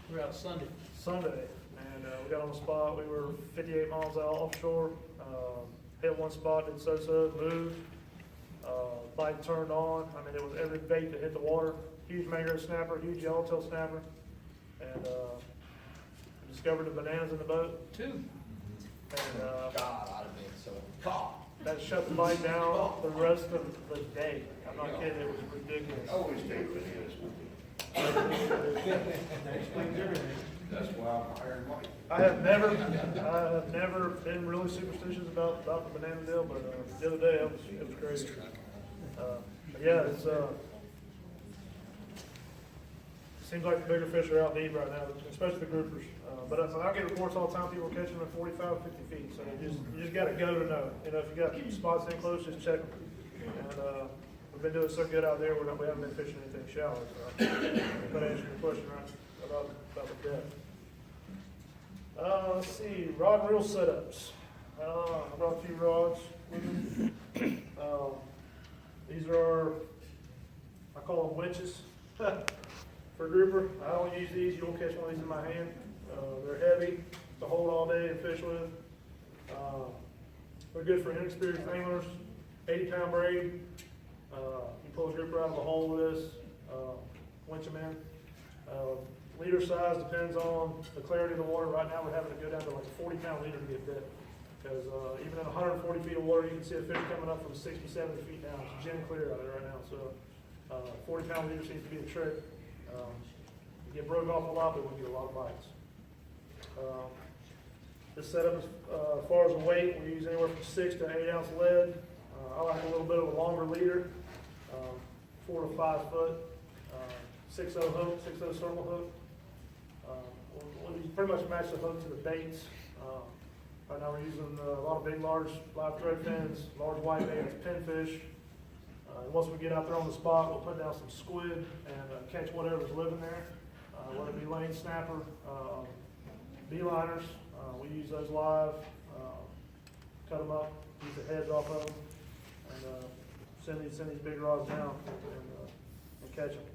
We were out Sunday. Sunday, and we got on the spot. We were 58 miles out offshore. hit one spot, did so-so, moved, bite turned on. I mean, it was every bait that hit the water. Huge mangrove snapper, huge yellowtail snapper, and discovered the bananas in the boat. Two. And God, I'd have been so caught. that shut the bite down the rest of the day. I'm not kidding, it was ridiculous. Always take videos. That's why I'm hiring Mike. I have never been really superstitious about the banana deal, but the other day it was crazy. But yeah, it's seems like the bigger fish are out in need right now, especially the groupers. But I get reports all the time, people are catching them at 45, 50 feet, so you just gotta go to know. You know, if you got spots in close, just check them. And we've been doing so good out there, we haven't been fishing anything shallow, so that answers your question right about the depth. Let's see, rod and reel setups. I brought a few rods with me. These are, I call them winches for a grouper. I don't use these, you won't catch one of these in my hand. They're heavy to hold all day and fish with. They're good for inexperienced anglers, 80-pound braid. You pull a grouper out of a hole with this, winch them in. Leader size depends on the clarity of the water. Right now we're having to go down to like a 40-pound leader to get bit. Because even in 140 feet of water, you can see a fish coming up from 60, 70 feet down. It's gin clear out there right now. So 40-pound leader seems to be the trick. You get broke off a lot, but we get a lot of bites. This setup is, as far as the weight, we use anywhere from 6 to 8 ounce lead. I like a little bit of a longer leader, 4 to 5 foot, 6/0 hook, 6/0 circle hook. We pretty much match the hook to the baits. Right now we're using a lot of big, large live thread fins, large white baits, pinfish. And once we get out there on the spot, we'll put down some squid and catch whatever's living there, whether it be lane snapper, beeliners. We use those live, cut them up, use the heads off of them, and send these big rods down and catch them.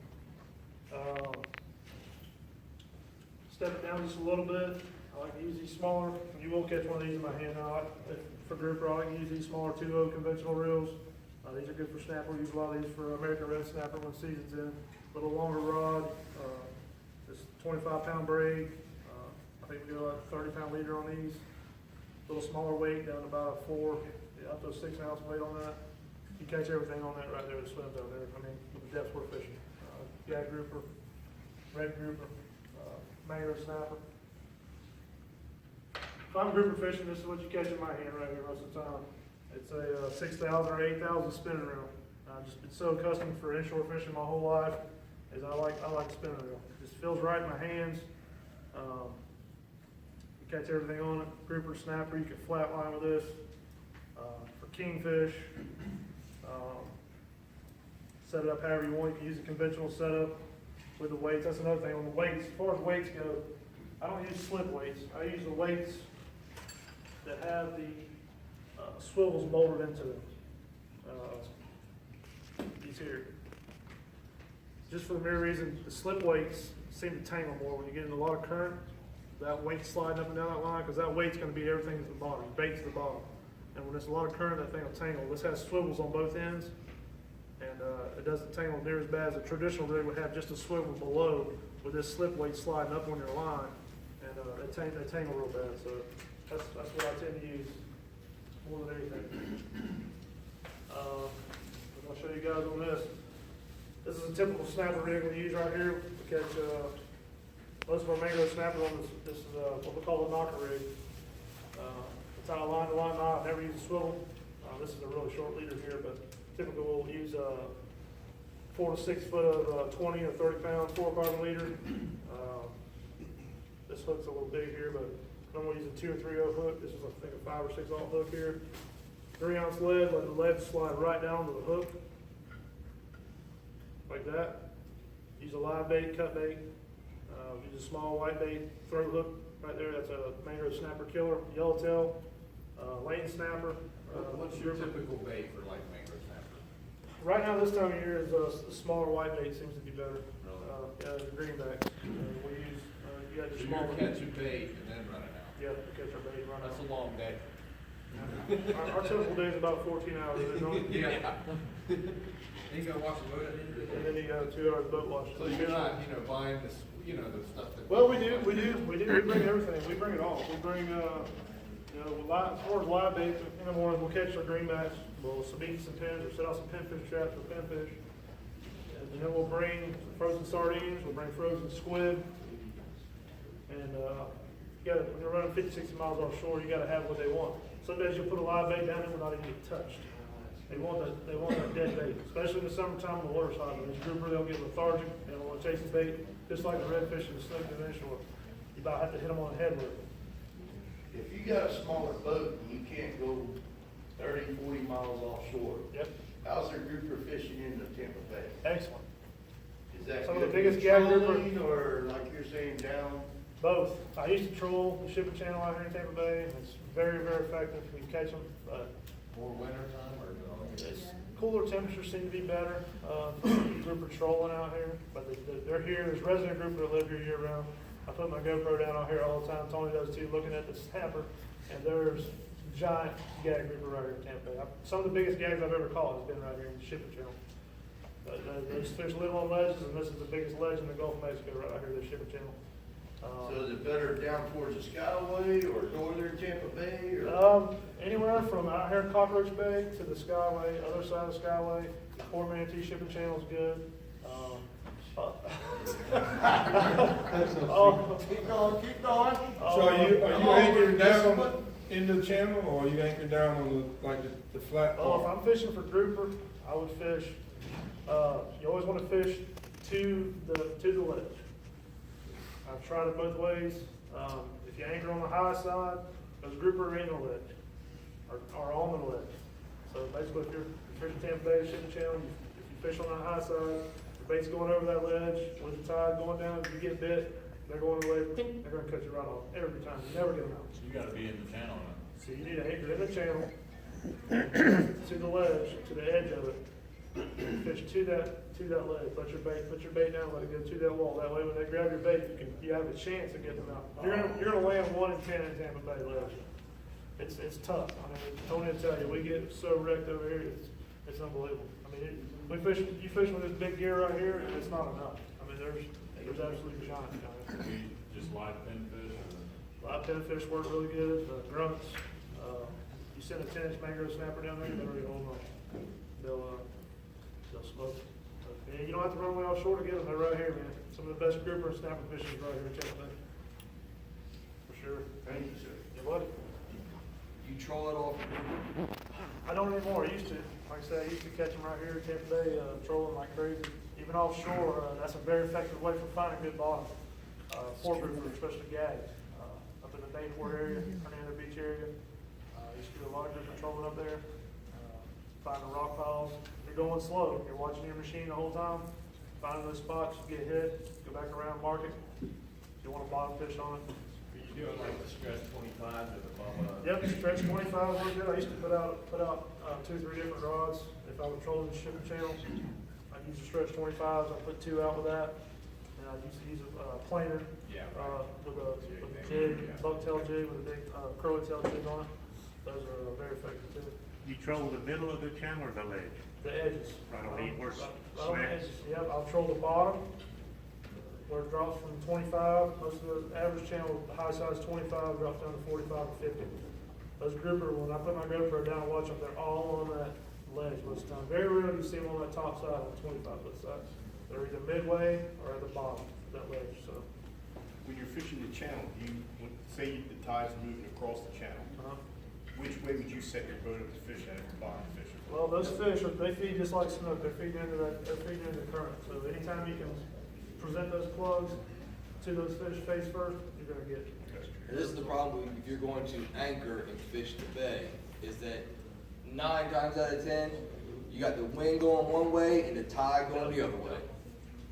Step it down just a little bit. I like to use these smaller. You won't catch one of these in my hand now. For grouper, I like to use these smaller 2/0 conventional reels. These are good for snapper. We use a lot of these for American red snapper when season's in. A little longer rod, this 25-pound braid. I think we do like a 30-pound leader on these. A little smaller weight, down to about a 4, up to a 6 ounce weight on that. You catch everything on that right there that swims out there. I mean, with the depths we're fishing. Gag grouper, red grouper, mangrove snapper. If I'm grouper fishing, this is what you catch in my hand right here most of the time. It's a 6,000 or 8,000 spinning reel. I've just been so accustomed for inshore fishing my whole life, is I like spinning reel. It just feels right in my hands. You catch everything on it. Grouper, snapper, you can flatline with this. For kingfish, set it up however you want. You can use a conventional setup with the weights. That's another thing on the weights. As far as weights go, I don't use slip weights. I use the weights that have the swivels molded into them. These here. Just for the mere reason, the slip weights seem to tangle more when you get in a lot of current. That weight sliding up and down that line, because that weight's going to be everything at the bottom, bait's at the bottom. And when there's a lot of current, that thing will tangle. This has swivels on both ends, and it doesn't tangle near as bad as a traditional rig would have just a swivel below with this slip weight sliding up on your line, and they tangle real bad. So that's what I tend to use more than anything. I'll show you guys on this. This is a typical snapper rig we use right here to catch most of our mangrove snappers on this. This is what we call a knocker rig. It's on a line-to-line knot. Never use a swivel. This is a really short leader here, but typically we'll use 4 to 6 foot of 20 or 30-pound fluorocarbon leader. This hook's a little big here, but I'm going to use a 2 or 3/0 hook. This is, I think, a 5 or 6 aught hook here. 3 ounce lead. Let the lead slide right down to the hook, like that. Use a live bait, cut bait. Use a small white bait throat hook right there. That's a mangrove snapper killer. Yellowtail, lane snapper. What's your typical bait for like mangrove snapper? Right now, this time of year, is a smaller white bait seems to be better. Really? Yeah, greenback. We use, you got So your small. you're catching bait and then running out? Yeah, catch our bait, run out. That's a long day. Our typical day is about 14 hours, isn't it? Yeah. Then you go watch the boat at the end of the day. And then you got 2 hours boat wash. So you're not, buying this, the stuff that. Well, we do, we bring everything, we bring it all, we bring, as far as live bait, in the morning, we'll catch our greenbacks, we'll beat some pins, or set out some pinfish traps for pinfish. And then we'll bring frozen sardines, we'll bring frozen squid. And, when you're running 50, 60 miles offshore, you gotta have what they want. Some days you'll put a live bait down, it will not even get touched. They want that dead bait, especially in the summertime when the water's hot. When it's grouper, they'll get lethargic, they don't wanna chase the bait, just like the redfish and the snook in the inshore. You about have to hit them on the head with it. If you got a smaller boat and you can't go 30, 40 miles offshore, Yep, how's their grouper fishing in the Tampa Bay? excellent. Is that Some of the good biggest gag trolling, or like you're saying down? Both. I used to troll the shipping channel out here in Tampa Bay, and it's very, very effective. You can catch them, but More winter time or? it's cooler temperatures seem to be better. Grouper trolling out here, but they're here. There's resident grouper that live here year round. I put my GoPro down out here all the time. Tony does too, looking at the snapper, and there's giant gag grouper right here in Tampa Bay. Some of the biggest gags I've ever caught has been right here in the shipping channel. Those fish live on ledges, and this is the biggest ledge in the Gulf of Mexico right out here, the shipping channel. So is it better down towards the Skyway or northern Tampa Bay, or? Anywhere from out here in Cockroach Bay to the Skyway, other side of the Skyway. The Port Manatee shipping channel is good. Keep going. So are you anchored down in the channel, or are you anchored down on the flat Oh, if part? I'm fishing for grouper, I would fish, you always want to fish to the ledge. I've tried it both ways. If you anchor on the high side, those grouper are in the ledge, or on the ledge. So basically, if you're fishing Tampa Bay shipping channel, if you fish on the high side, your bait's going over that ledge, with the tide going down, if you get bit, they're going away, they're gonna cut you right off every time. You never get them out. So you gotta be in the channel now. So you need to anchor in the channel, to the ledge, to the edge of it. Fish to that ledge. Put your bait down, let it go to that wall. That way, when they grab your bait, you have a chance of getting them out. You're gonna land 1 in 10 in Tampa Bay ledge. It's tough. I mean, don't even tell you, we get so wrecked over here. It's unbelievable. I mean, you fish with this big gear right here, and it's not enough. I mean, there's absolutely giant down there. Just live pinfish? Live pinfish work really good. Grunts. You send a 10-inch mangrove snapper down there, they're already holding on. They'll smoke. Yeah, you don't have to run away offshore to get them. They're right here, man. Some of the best grouper and snapper fishing is right here in Tampa Bay. For sure. Thank you, sir. You're welcome. You troll it off. I don't anymore. I used to. Like I said, I used to catch them right here in Tampa Bay, trolling like crazy. Even offshore, that's a very effective way for finding good bottom. Port grouper, especially gags. Up in the Bayport area, Hernando Beach area. Used to do a lot of grouper trolling up there. Finding rock piles. You're going slow. You're watching your machine the whole time. Finding those spots, you get hit, go back around, mark it. If you want a bottom fish on it. Are you doing like the stretch 25 at the bottom? Yep, stretch 25 was good. I used to put out 2 or 3 different rods. If I was trolling the shipping channel, I'd use the stretch 25s. I'd put 2 out with that. And I'd used to use a planer with a jig, bucktail jig with a big curly tail jig on it. Those are very effective too. You troll the middle of the channel or the ledge? The edges. Right on the worst Right on the slants. edges. Yep, I'll troll the bottom where it drops from 25. Most of the average channel, the high side is 25, drops down to 45 or 50. Those grouper, when I put my GoPro down and watch them, they're all on that ledge most of the time. Very rarely you see them on that top side on the 25-foot side. They're either midway or at the bottom of that ledge. So, When you're fishing the channel, say the tide's moving across the channel, which way would you set your boat up to fish at if the bottom fish? well, those fish, they feed just like snook. They're feeding into the current. So anytime you can present those plugs to those fish face first, you're gonna get. And this is the problem if you're going to anchor and fish the bay, is that 9 times out of 10, you got the wind going one way and the tide going the other way.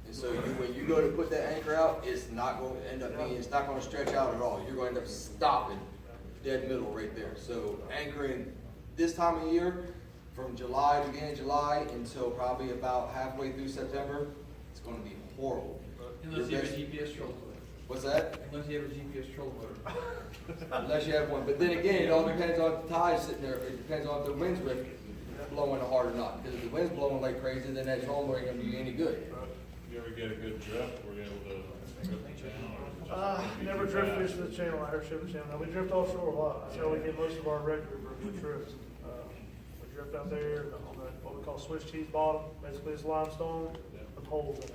And so when you go to put that anchor out, it's not going to end up being, it's not going to stretch out at all. You're going to end up stopping dead middle right there. So anchoring this time of year, from beginning of July until probably about halfway through September, it's going to be horrible. Unless you have a GPS troll. What's that? Unless you have a GPS trolling motor. Unless you have one, but then again, it all depends on if the tide's sitting there, it depends on if the wind's blowing hard or not, because if the wind's blowing like crazy, then that trolling motor ain't gonna do you any good. You ever get a good drift, were you able to rip the channel? Never drift fish the channel, I heard Shiver Channel. Now, we drift offshore a lot. That's how we get most of our regular trips. We drift out there on that, what we call Swiss cheese bottom. Basically, it's limestone with holes in it.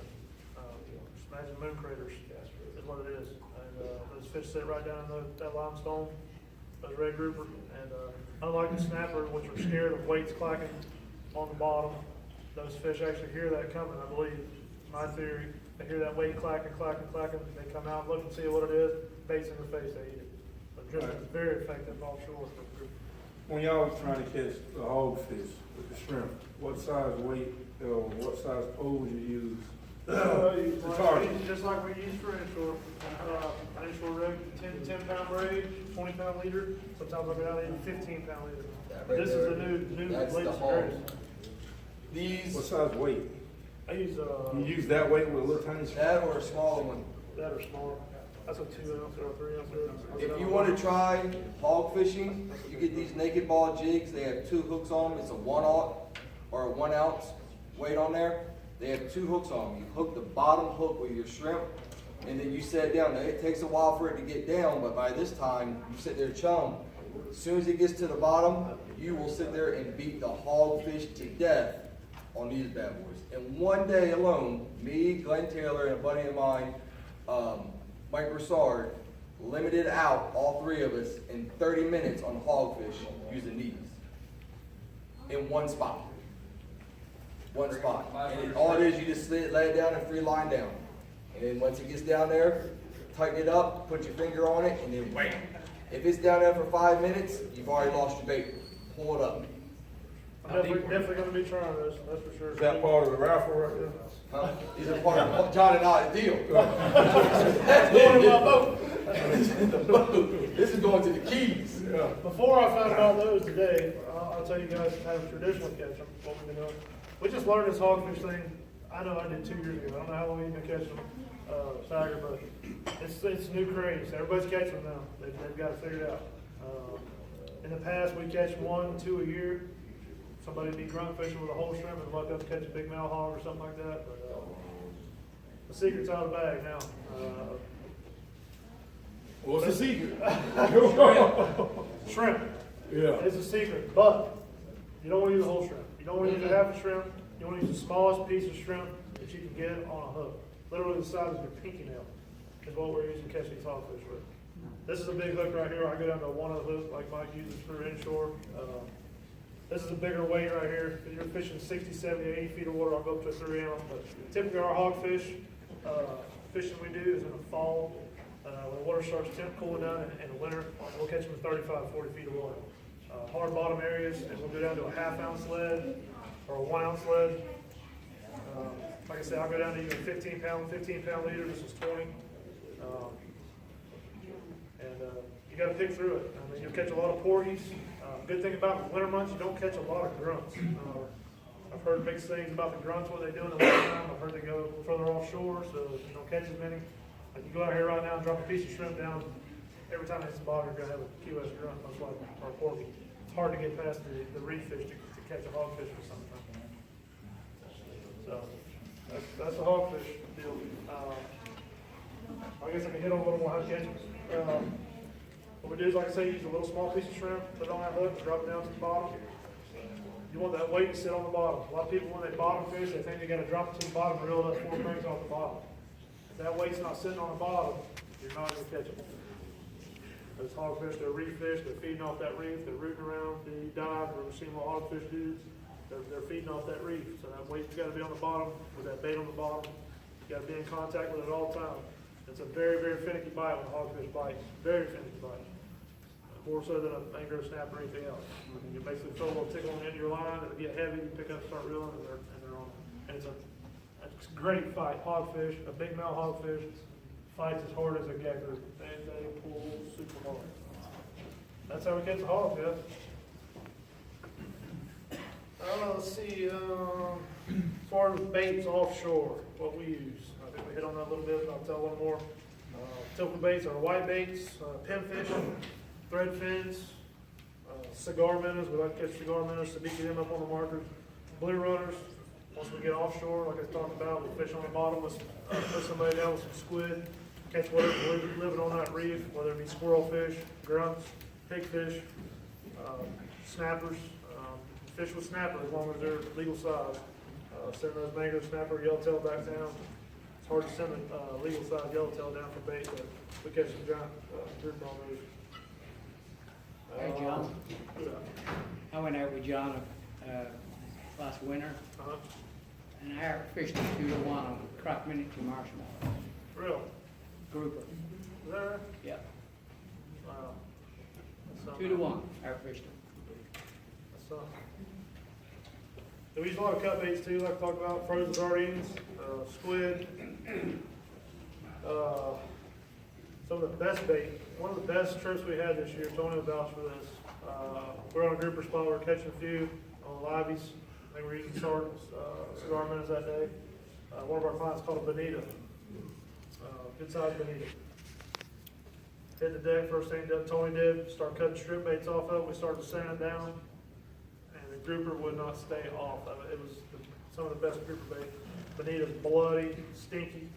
Just imagine moon craters is what it is. And those fish sit right down in that limestone, those red grouper. And unlike the snapper, which are scared of weights clacking on the bottom, those fish actually hear that coming, I believe. My theory, they hear that weight clacking, they come out, look and see what it is, baits in the face, they eat it. But drifting is very effective offshore for group. When y'all was trying to catch the hogfish with the shrimp, what size weight, or what size poles you use? The target. Just like we use for inshore, inshore rig, 10 pound braid, 20 pound leader, sometimes I go down to even 15 pound leader. That right This is there, the new that's the latest hog. variant. These, What size weight? I use, You use that weight with a little tiny shrimp? that or a smaller one. that or smaller, that's a 2 ounce or a 3 ounce. If you want to try hog fishing, you get these naked ball jigs. They have 2 hooks on them. It's a 1/0 or a 1 ounce weight on there. They have 2 hooks on them. You hook the bottom hook with your shrimp, and then you set it down. Now, it takes a while for it to get down, but by this time, you sit there chum. As soon as it gets to the bottom, you will sit there and beat the hogfish to death on these bad boys. And one day alone, me, Glenn Taylor, and a buddy of mine, Mike Broussard, limited out, all 3 of us, in 30 minutes on hogfish using these. In one spot. One spot. And all it is, you just lay it down and free line down. And then once it gets down there, tighten it up, put your finger on it, and then wham. If it's down there for 5 minutes, you've already lost your bait. Pull it up. I'm definitely gonna be trying this, that's for sure. Is that part of the raffle right there? Huh? These are part of John and I's deal. That's going in my boat. This is going to the Keys. Before I found out those today, I'll tell you guys how to traditionally catch them, what we've been doing. We just learned this hogfish thing, I know I did 2 years ago, I don't know how long you've been catching them, Tiger, but it's new craze, everybody's catching them now, they've got it figured out. In the past, we catch 1, 2 a year. Somebody'd be grunt fishing with a whole shrimp and luck up to catch a big male hog or something like that, but, the secret's out of the bag now. What's the secret? Shrimp. Yeah. It's a secret, but you don't want to use a whole shrimp. You don't want to use a half a shrimp. You want to use the smallest piece of shrimp that you can get on a hook. Literally the size of your pinky nail is what we're using to catch these hogfish with. This is a big hook right here. I go down to a 1/0 hook like Mike uses for inshore. This is a bigger weight right here. If you're fishing 60, 70, 80 feet of water, I'll go up to a 3 ounce. But typically our hogfish fishing we do is in the fall. When the water starts cooling down in the winter, we'll catch them in 35, 40 feet of water. Hard bottom areas, and we'll go down to a 1/2 ounce lead or a 1 ounce lead. Like I said, I'll go down to even 15 pound leader. This is 20. You got to pick through it. I mean, you'll catch a lot of porgies. Good thing about the winter months, you don't catch a lot of grunts. I've heard mixed things about the grunts, what they do in the winter time. I've heard they go further offshore, so you don't catch as many. Like you go out here right now and drop a piece of shrimp down, every time it hits the bottom, you're gonna have a QS grunt, most likely, or a porgy. It's hard to get past the reef fish to catch a hogfish for some time. So, that's the hogfish deal. I guess I can hit on a little more how to catch them. What we do is, like I say, use a little small piece of shrimp, put it on that hook, drop it down to the bottom. You want that weight to sit on the bottom. A lot of people, when they bottom fish, they think they gotta drop it to the bottom and reel it up 4 cranks off the bottom. If that weight's not sitting on the bottom, you're not gonna catch them. Those hogfish, they're reef fish, they're feeding off that reef, they're rooting around, they dive, or we're seeing what hogfish do. They're feeding off that reef, so that weight's gotta be on the bottom, with that bait on the bottom. You gotta be in contact with it at all times. It's a very, very finicky bite when a hogfish bites, very finicky bite. More so than a mangrove snap or anything else. You basically throw a little tickle on the end of your line, it'll get heavy, you pick up, start reeling, and they're on. And it's a great fight. Hogfish, a big male hogfish, fights as hard as a gagger, and they pull super hard. That's how we catch a hog, Jeff. Let's see, as far as baits offshore, what we use. I think we hit on that a little bit, but I'll tell one more. Typical baits are white baits, pinfish, thread fins, cigar minnows. We like to catch cigar minnows, sabiki them up on the markers. Blue runners. Once we get offshore, like I talked about, we fish on the bottom, let's put somebody down with some squid, catch whatever's living on that reef, whether it be squirrelfish, grunts, pigfish, snappers. Fish with snapper as long as they're legal size. Send those mangrove snapper, yellowtail back down. It's hard to send a legal size yellowtail down for bait, but we catch some giant group on those. Hey, John. Yeah. I went out with John last winter, Uh-huh. and I fished a 2-to-1 on crop miniature marshmallow. Real. Grouper. Is that right? Yeah. Wow. That's something. 2-to-1, I fished them. That's something. So we use a lot of cut baits too, like I talked about, frozen sardines, squid. Some of the best bait, one of the best trips we had this year, Tony will vouch for this. We're on a grouper spot, we're catching a few on the liveys. I think we're using cigar minnows that day. One of our clients caught a bonita, good sized bonita. Hit the deck, first thing that Tony did, start cutting strip baits off of it, we started sanding it down. And the grouper would not stay off of it. It was some of the best grouper bait. Bonita's bloody, stinky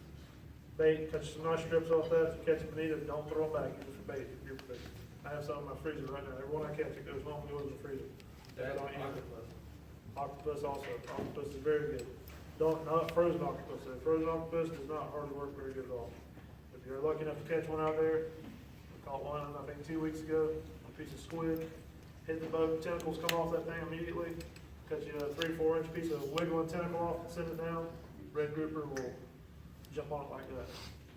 bait. Catch some nice strips off that. If you catch a bonita, don't throw them back. Use it for bait, grouper bait. I have some in my freezer right now. Every one I catch, it goes home and goes in the freezer. I don't use it, but octopus also. Octopus is very good. Not frozen octopus. Frozen octopus does not hardly work very good at all. If you're lucky enough to catch one out there, we caught one, I think 2 weeks ago, a piece of squid. Hit the boat, tentacles come off that thing immediately. Cut you a 3-4 inch piece of wiggling tentacle off and send it down. Red grouper will jump on it like that.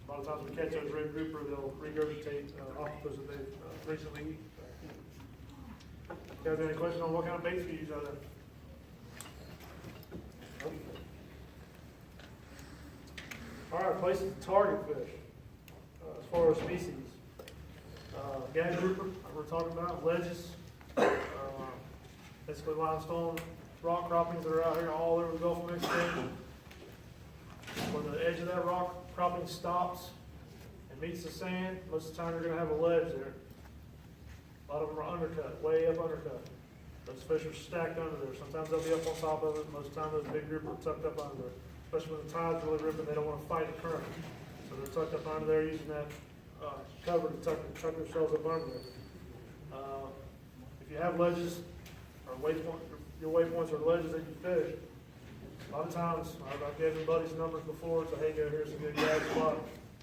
A lot of times we catch those red grouper, they'll regurgitate octopus that they've recently eaten. You guys have any questions on what kind of baits we use out there? Nope. All right, places to target fish as far as species. Gag grouper, we're talking about, ledges, basically limestone rock croppings that are out here all over the Gulf of Mexico. When the edge of that rock cropping stops and meets the sand, most of the time you're going to have a ledge there. A lot of them are undercut, way up undercut. Those fish are stacked under there. Sometimes they'll be up on top of it. Most of the time those big grouper are tucked up under there. Especially when the tide's really ripping, they don't want to fight the current. So they're tucked up under there using that cover to tuck themselves up under there. If you have ledges or your waypoints are ledges that you fish, a lot of times, I've given buddies numbers before, so hey, go here's a good gag spot.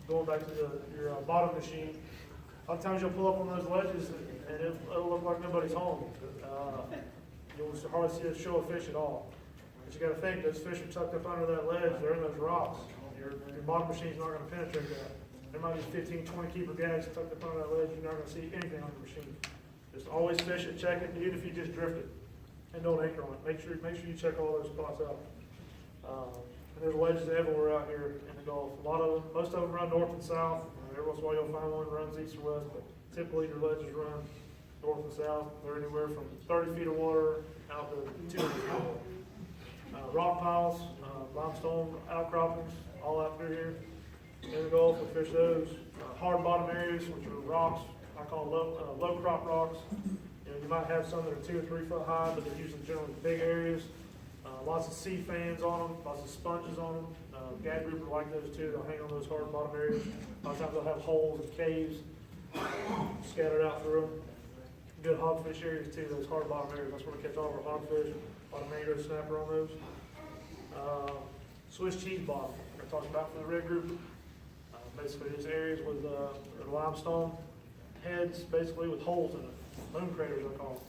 Going back to your bottom machine, a lot of times you'll pull up on those ledges and it'll look like nobody's home. You'll hardly see a show of fish at all. But you gotta think, those fish are tucked up under that ledge, they're in those rocks. Your bottom machine's not gonna penetrate that. There might be 15, 20 keeper gags tucked up under that ledge, you're not gonna see anything on the machine. Just always fish it, check it, even if you just drift it. And don't anchor on it. Make sure you check all those spots out. And there's ledges everywhere out here in the Gulf. Most of them run north and south. Every once in a while you'll find one that runs east or west, but typically your ledges run north and south. They're anywhere from 30 feet of water out to 200 feet of water. Rock piles, limestone outcroppings, all out through here. In the Gulf, we fish those. Hard bottom areas, which are rocks, I call low crop rocks. You might have some that are 2 or 3 foot high, but they're usually generally big areas. Lots of sea fans on them, lots of sponges on them. Gag grouper like those too. They'll hang on those hard bottom areas. A lot of times they'll have holes and caves scattered out through them. Good hogfish areas too, those hard bottom areas. That's where we catch all of our hogfish. A lot of mangrove snapper on those. Swiss cheese bottom, we're talking about for the red grouper. Basically these areas with the limestone heads, basically with holes in it. Moon craters I call them.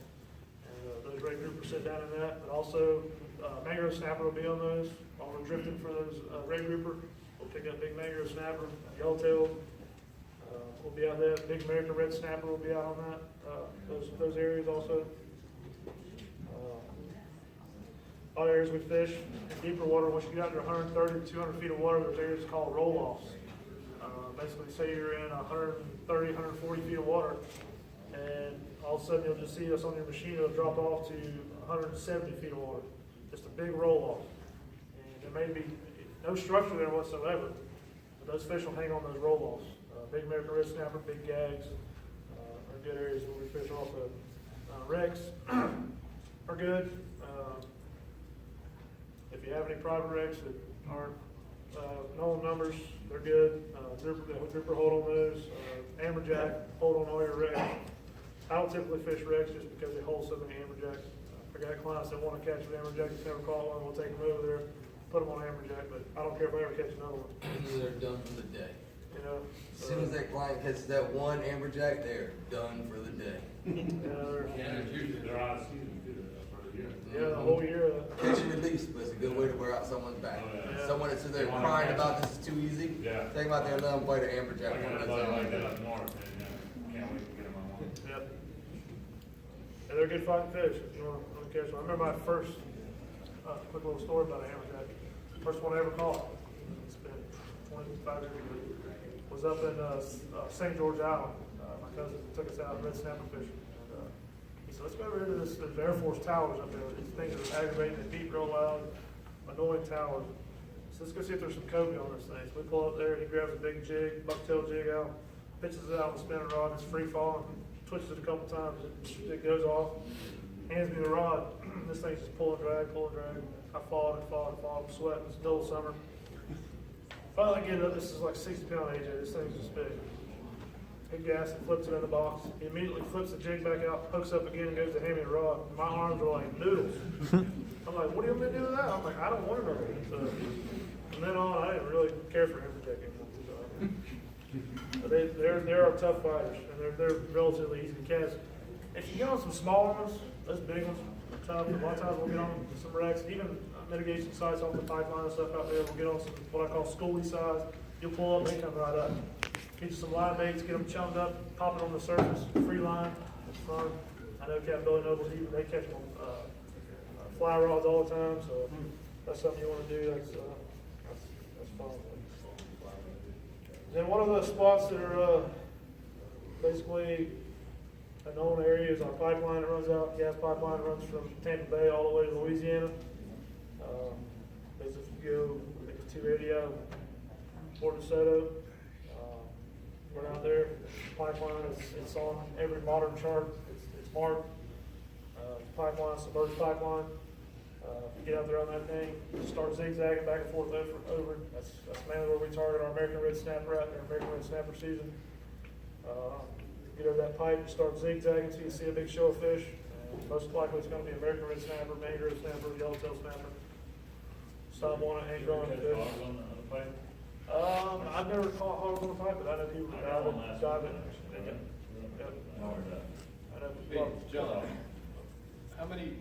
And those red groupers sit down in that, but also mangrove snapper will be on those. While we're drifting for those red grouper, we'll pick up big mangrove snapper, yellowtail. We'll be out there. Big American red snapper will be out on that. Those areas also. Other areas we fish in deeper water. Once you get out to 130 to 200 feet of water, there's areas called roll-offs. Basically, say you're in 130, 140 feet of water, and all of a sudden you'll just see us on your machine, it'll drop off to 170 feet of water. Just a big roll-off. And there may be no structure there whatsoever, but those fish will hang on those roll-offs. big American red snapper, big gags, are good areas where we fish also. Wrecks are good. If you have any private wrecks that aren't known numbers, they're good. Grouper hold on those. Amberjack, hold on all your wrecks. I don't typically fish wrecks just because they hold so many amberjacks. I got clients that want to catch an amberjack that's never caught one, we'll take them over there, put them on amberjack, but I don't care if I ever catch another one, They're done for the day. you know? As soon as that client catches that one amberjack, they're done for the day. They're out of season too, for the year. Yeah, the whole year. Catch and release, but it's a good way to wear out someone's back. Yeah. Someone that's in there crying about this is too easy. Yeah. Take them out there and let them fight an amberjack. I got a buddy like that up north, and, can't wait to get him on one. Yep. And they're good fighting fish, if you want to catch one. I remember my first, quick little story about an amberjack. First one I ever caught, it's been 25 years ago, was up in St. George Island. My cousin took us out red snapper fishing. And he said, let's go over here to this Air Force towers up there. These things are aggravating, they beep real loud, annoying towers. So let's go see if there's some Kobe on this thing. So we pull up there, he grabs a big jig, bucktail jig out, pitches it out with a spinning rod, it's free falling, twitches it a couple times, it goes off, hands me the rod, this thing's just pulling drag. I fought, I'm sweating, it's middle of summer. Finally get it up, this is like 60-pound AJ, this thing's just big. Big gas, and flips it in the box, he immediately flips the jig back out, hooks up again, and goes to hand me the rod. My arms are like noodles. I'm like, what do you want me to do with that? I'm like, I don't want to know. So, from then on, I didn't really care for amberjack anymore. So. But they're tough fighters, and they're relatively easy to catch. If you get on some smaller ones, those big ones are tough. A lot of times we'll get on some wrecks, even mitigation sites off the pipeline and stuff out there. We'll get on some what I call schoolie size. You'll pull up, they come right up. Get you some live baits, get them chummed up, pop it on the surface, free line. It's fun. I know Captain Billy Noble's even they catch them on fly rods all the time. So that's something you want to do. That's fun. Then one of the spots that are basically a known area is our pipeline that runs out, gas pipeline that runs from Tampa Bay all the way to Louisiana. There's if you go, I think it's 280 out of Port DeSoto. We're out there, pipeline it's on every modern chart, it's marked. Pipeline, submerged pipeline. Get out there on that thing, start zigzagging back and forth over. That's mainly where we target our American red snapper out there, American red snapper season. Get over that pipe and start zigzagging so you see a big show of fish. Most likely it's going to be American red snapper, mangrove red snapper, yellowtail snapper. Stop on it, ain't growing fish. I've never caught hogs on the pipe, but I know people dive it. Yep. I know. Hey, John, how many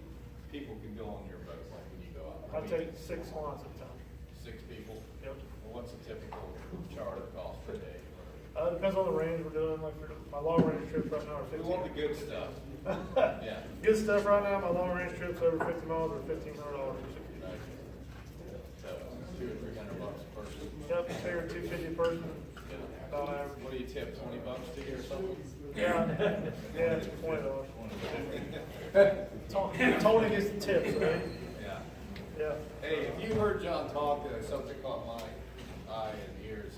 people can go on your boat, like when you go out? I take 6 clients at a time. 6 people? Yep. Well, what's a typical charter cost per day? Depends on the range we're doing. Like for my long range trips right now are 15. We want the good stuff. Yeah. Good stuff right now. My long range trips over 50 miles are $1,500. Nice. So, $200 or $300 a person. Yep, figure 250 a person. Yeah. About average. What do you tip, $20 to you or something? Yeah, it's $20. Tony gets the tips, right? Yeah. Yeah. Hey, if you heard John talk, something caught my eye and ears.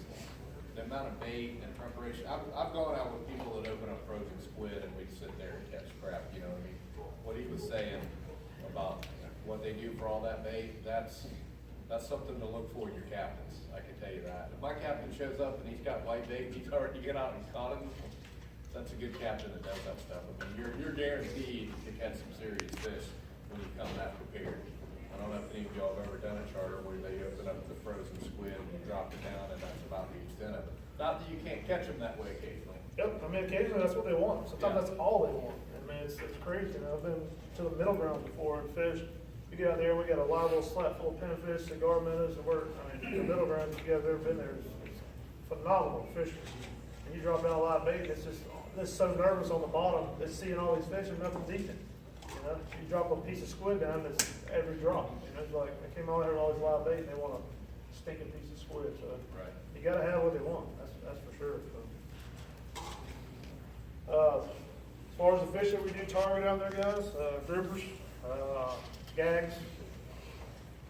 The amount of bait and preparation. I've gone out with people that open up frozen squid and we sit there and catch crap, you know what I mean? What he was saying about what they do for all that bait, that's something to look for in your captains, I can tell you that. If my captain shows up and he's got white bait, he's already get out and he's caught him, that's a good captain that does that stuff. I mean, you're guaranteed to catch some serious fish when you come that prepared. I don't know if any of y'all have ever done a charter where they open up the frozen squid and you drop it down and that's about the extent of it. Not that you can't catch them that way occasionally. Yep, I mean, occasionally that's what they want. Sometimes that's all they want. I mean, it's crazy. You know, I've been to the middle ground before and fish. We get out there, we got a live little slat full of pinnafish, cigar minnows, and the middle ground, if you guys have ever been there, it's phenomenal fishing. And you drop down a live bait, and it's so nervous on the bottom, it's seeing all these fish and nothing's eating. You know, you drop a piece of squid down, it's every drop. You know, it's like, they came out here with all these live bait, and they want a stinking piece of squid, so. Right. You gotta have what they want, that's for sure. So. As far as the fish that we do target out there, guys, groupers, gags.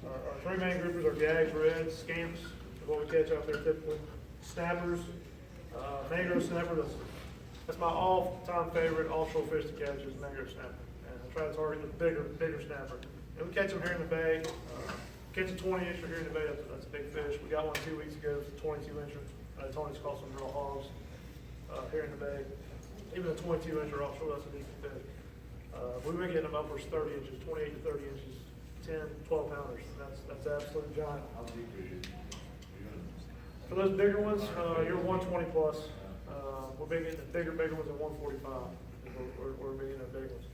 Our 3 main groupers are gags, reds, scamps, is what we catch out there typically. Snappers, Mangrove snapper, that's my all-time favorite offshore fish to catch is mangrove snapper. And I try to target the bigger snapper. And we catch them here in the bay. Catch a 20-incher here in the bay, that's a big fish. We got one 2 weeks ago, it's a 22-incher. Tony's caught some real hogs here in the bay. Even a 22-incher offshore, that's a decent fish. We've been getting them upwards 30 inches, 28 to 30 inches, 10, 12 pounders. That's absolute giant. For those bigger ones, you're 120 plus. We're big getting the bigger ones at 145. We're big getting the big ones.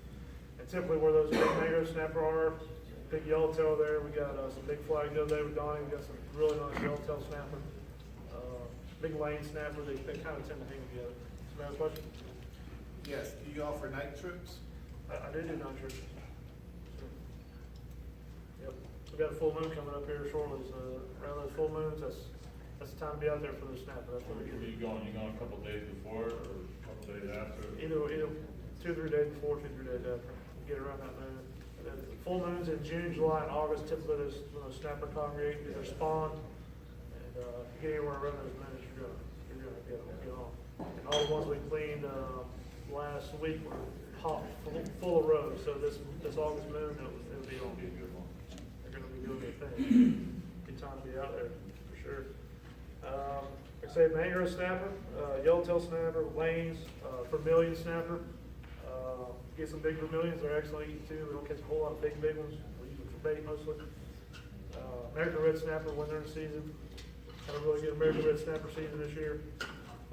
And typically where those big mangrove snapper are, big yellowtail there. We got some big flag the other day with Donnie. We got some really nice yellowtail snapper. Big lane snapper. They kind of tend to hang together. So that's question. Yes, do you offer night trips? I do night trips. Yep. We got a full moon coming up here shortly. So around those full moons, that's the time to be out there for the snapper. That's what we Are get. you going a couple days before or a couple days after? Either 2 or 3 days before, 2 or 3 days after. Get around that moon. And then full moons in June, July, and August, typically when those snapper congregate, do their spawn. And if you get anywhere around those moons, you're gonna get on. And all the ones we cleaned last week were hot, full of rows. So this August moon, it'll be on. They're gonna be doing their thing. Good time to be out there for sure. Like I said, mangrove snapper, yellowtail snapper, lanes, vermilion snapper. Get some big vermilions, they're excellent eating too. We don't catch a whole lot of big ones. We use them for bait mostly. American red snapper when they're in season. Had a really good American red snapper season this year.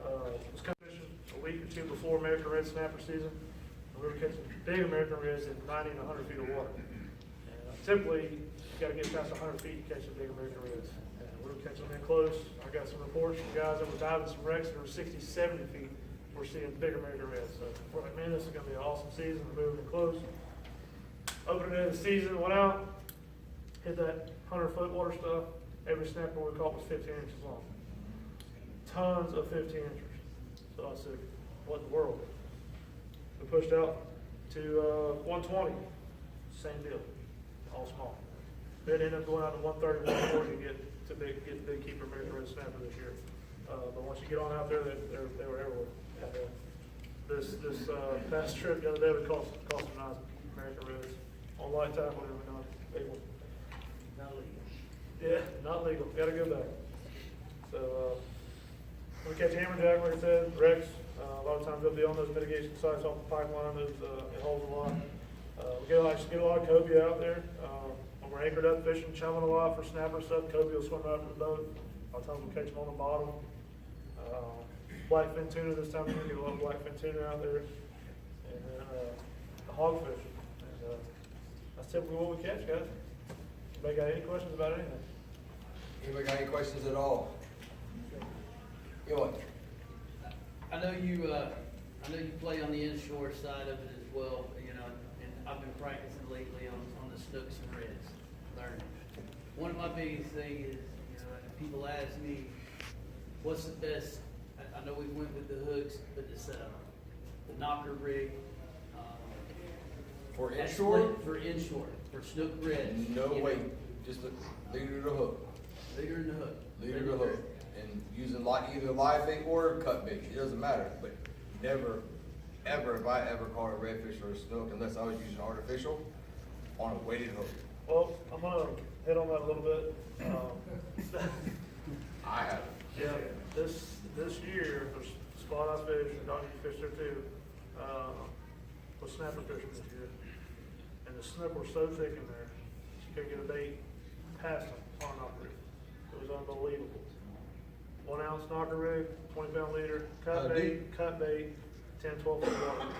Was kind of fishing a week or 2 before American red snapper season. And we were catching big American reds in 90 and 100 feet of water. And typically, you got to get past 100 feet to catch the big American reds. And we were catching them in close. I got some reports from guys that were diving some wrecks that were 60, 70 feet. We're seeing big American reds. So we're like, man, this is going to be an awesome season. We're moving close. Opening day of the season, went out, hit that 100-foot water stuff. Every snapper we caught was 15 inches long. Tons of 15 inchers. So I said, what in the world? We pushed out to 120. Same deal. All small. Then ended up going out to 130, 140 to get big keeper American red snapper this year. But once you get on out there, they were everywhere. And, this past trip the other day, we caught some nice American reds on light tide, whatever we done. Big one. Not legal. Yeah, not legal. Gotta go back. So we catch hammerjack, like I said, wrecks. A lot of times they'll be on those mitigation sites off the pipeline. Those it holds a lot. We get a lot of cobia out there. When we're anchored up fishing, chumming a lot for snapper stuff, cobia will swim out from the boat. A lot of times we'll catch them on the bottom. Blackfin tuna this time of year, get a lot of blackfin tuna out there. And then the hogfish. And that's typically what we catch, guys. Anybody got any questions about anything? Anybody got any questions at all? You what? I know you play on the inshore side of it as well, you know, and I've been practicing lately on the snooks and reds, learning. One of my biggest things is, you know, people ask me, what's the best? I know we went with the hooks, but the setup, the knocker rig. For inshore? For inshore, for snook reds. No you way. know. Just leader to hook. Leader in the hook. Leader to hook. And using either live bait or cut bait. It doesn't matter. But never, ever have I ever caught a redfish or a snook unless I was using artificial on a weighted hook. Well, I'm gonna hit on that a little bit. I haven't. Yeah, this year, the spot I fished, and Donnie fished there too, was snapper fishing this year. And the snook were so thick in there, you couldn't get a bait past them on an knocker rig. It was unbelievable. 1 ounce knocker rig, 20-pound leader, cut bait, 10, 12 foot water.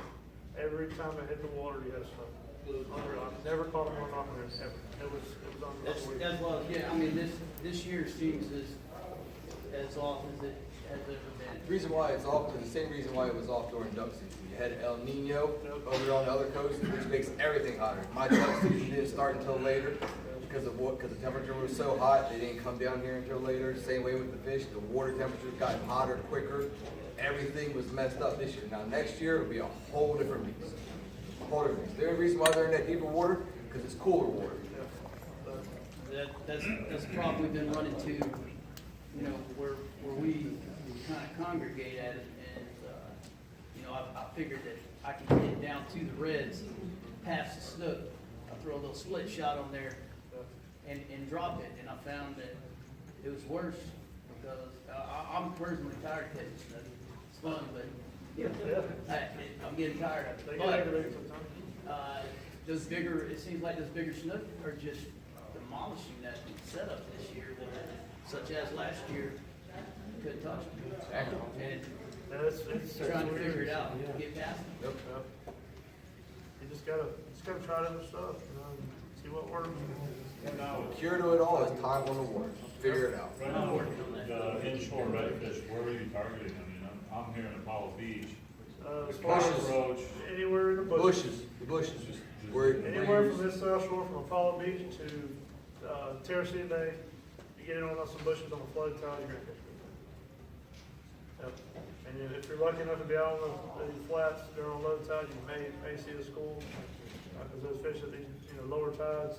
Every time I hit the water, you had a snook. Unreal. I've never caught them on a knocker rig, ever. It was unbelievable. That's what, yeah, I mean, this year seems as off as it has ever been. The reason why it's off is the same reason why it was off during duck season. You had El Nino over on the other coast, which makes everything hotter. My duck season didn't start until later because the temperature was so hot, they didn't come down here until later. Same way with the fish, the water temperatures got hotter quicker. Everything was messed up this year. Now next year it'll be a whole different beast. Whole different beast. The only reason why they're in that deeper water because it's cooler water. That's the problem we've been running to, you know, where we kind of congregate at it, and, you know, I figured that I can get down to the reds, past the snook. I throw a little split shot on there and drop it, and I found that it was worse, because I'm personally tired of catching snook. It's fun, but I'm getting tired of They it. get But, aggravated sometimes. those bigger, it seems like those bigger snook are just demolishing that setup this year, such as last year, couldn't touch them. And Yeah, it's trying to weird. figure it out, get past them. Yep. You just gotta try different stuff, you know, and see what works. Cure to it all is time on the water. Figure it out. Right now, the inshore redfish, where are you targeting? I mean, I'm here in Apollo Beach. As far as Approach, anywhere in the bushes. The bushes. Where Anywhere from this Southshore, from Apollo Beach to, Terracea Bay, you get in on some bushes on the flood tide, you're gonna fish. Yep. And if you're lucky enough to be out on the flats during low tide, you may see a school, because those fish at these, lower tides,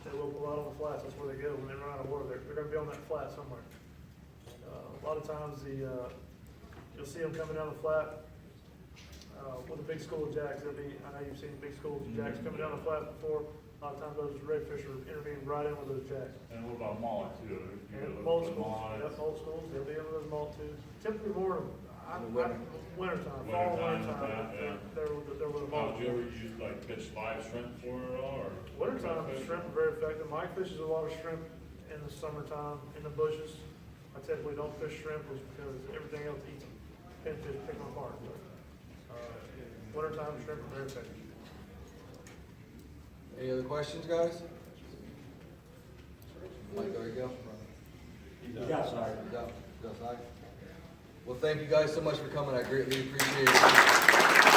they will pull out on the flats, that's where they go, when they run out of water, they're gonna be on that flat somewhere. A lot of times you'll see them coming down the flat, with a big school of jacks. I know you've seen big schools of jacks coming down the flat before. A lot of times those redfish are intervening right in with those jacks. and what about mullet too? You And gotta mullet look schools, for yep, mullet schools, they'll be in with those mullet too. Typically more, wintertime, fall, Wintertime, wintertime, yeah. they're with the Now, mullet. do you ever use like pitch live shrimp for it or? Wintertime, shrimp are very effective. Mike fishes a lot of shrimp in the summertime, in the bushes. I typically don't fish shrimp just because everything else eats them. Pinfish pick them apart, but, wintertime shrimp are very effective. Any other questions, guys? Mike, there you go. Well, thank you guys so much for coming. I greatly appreciate it.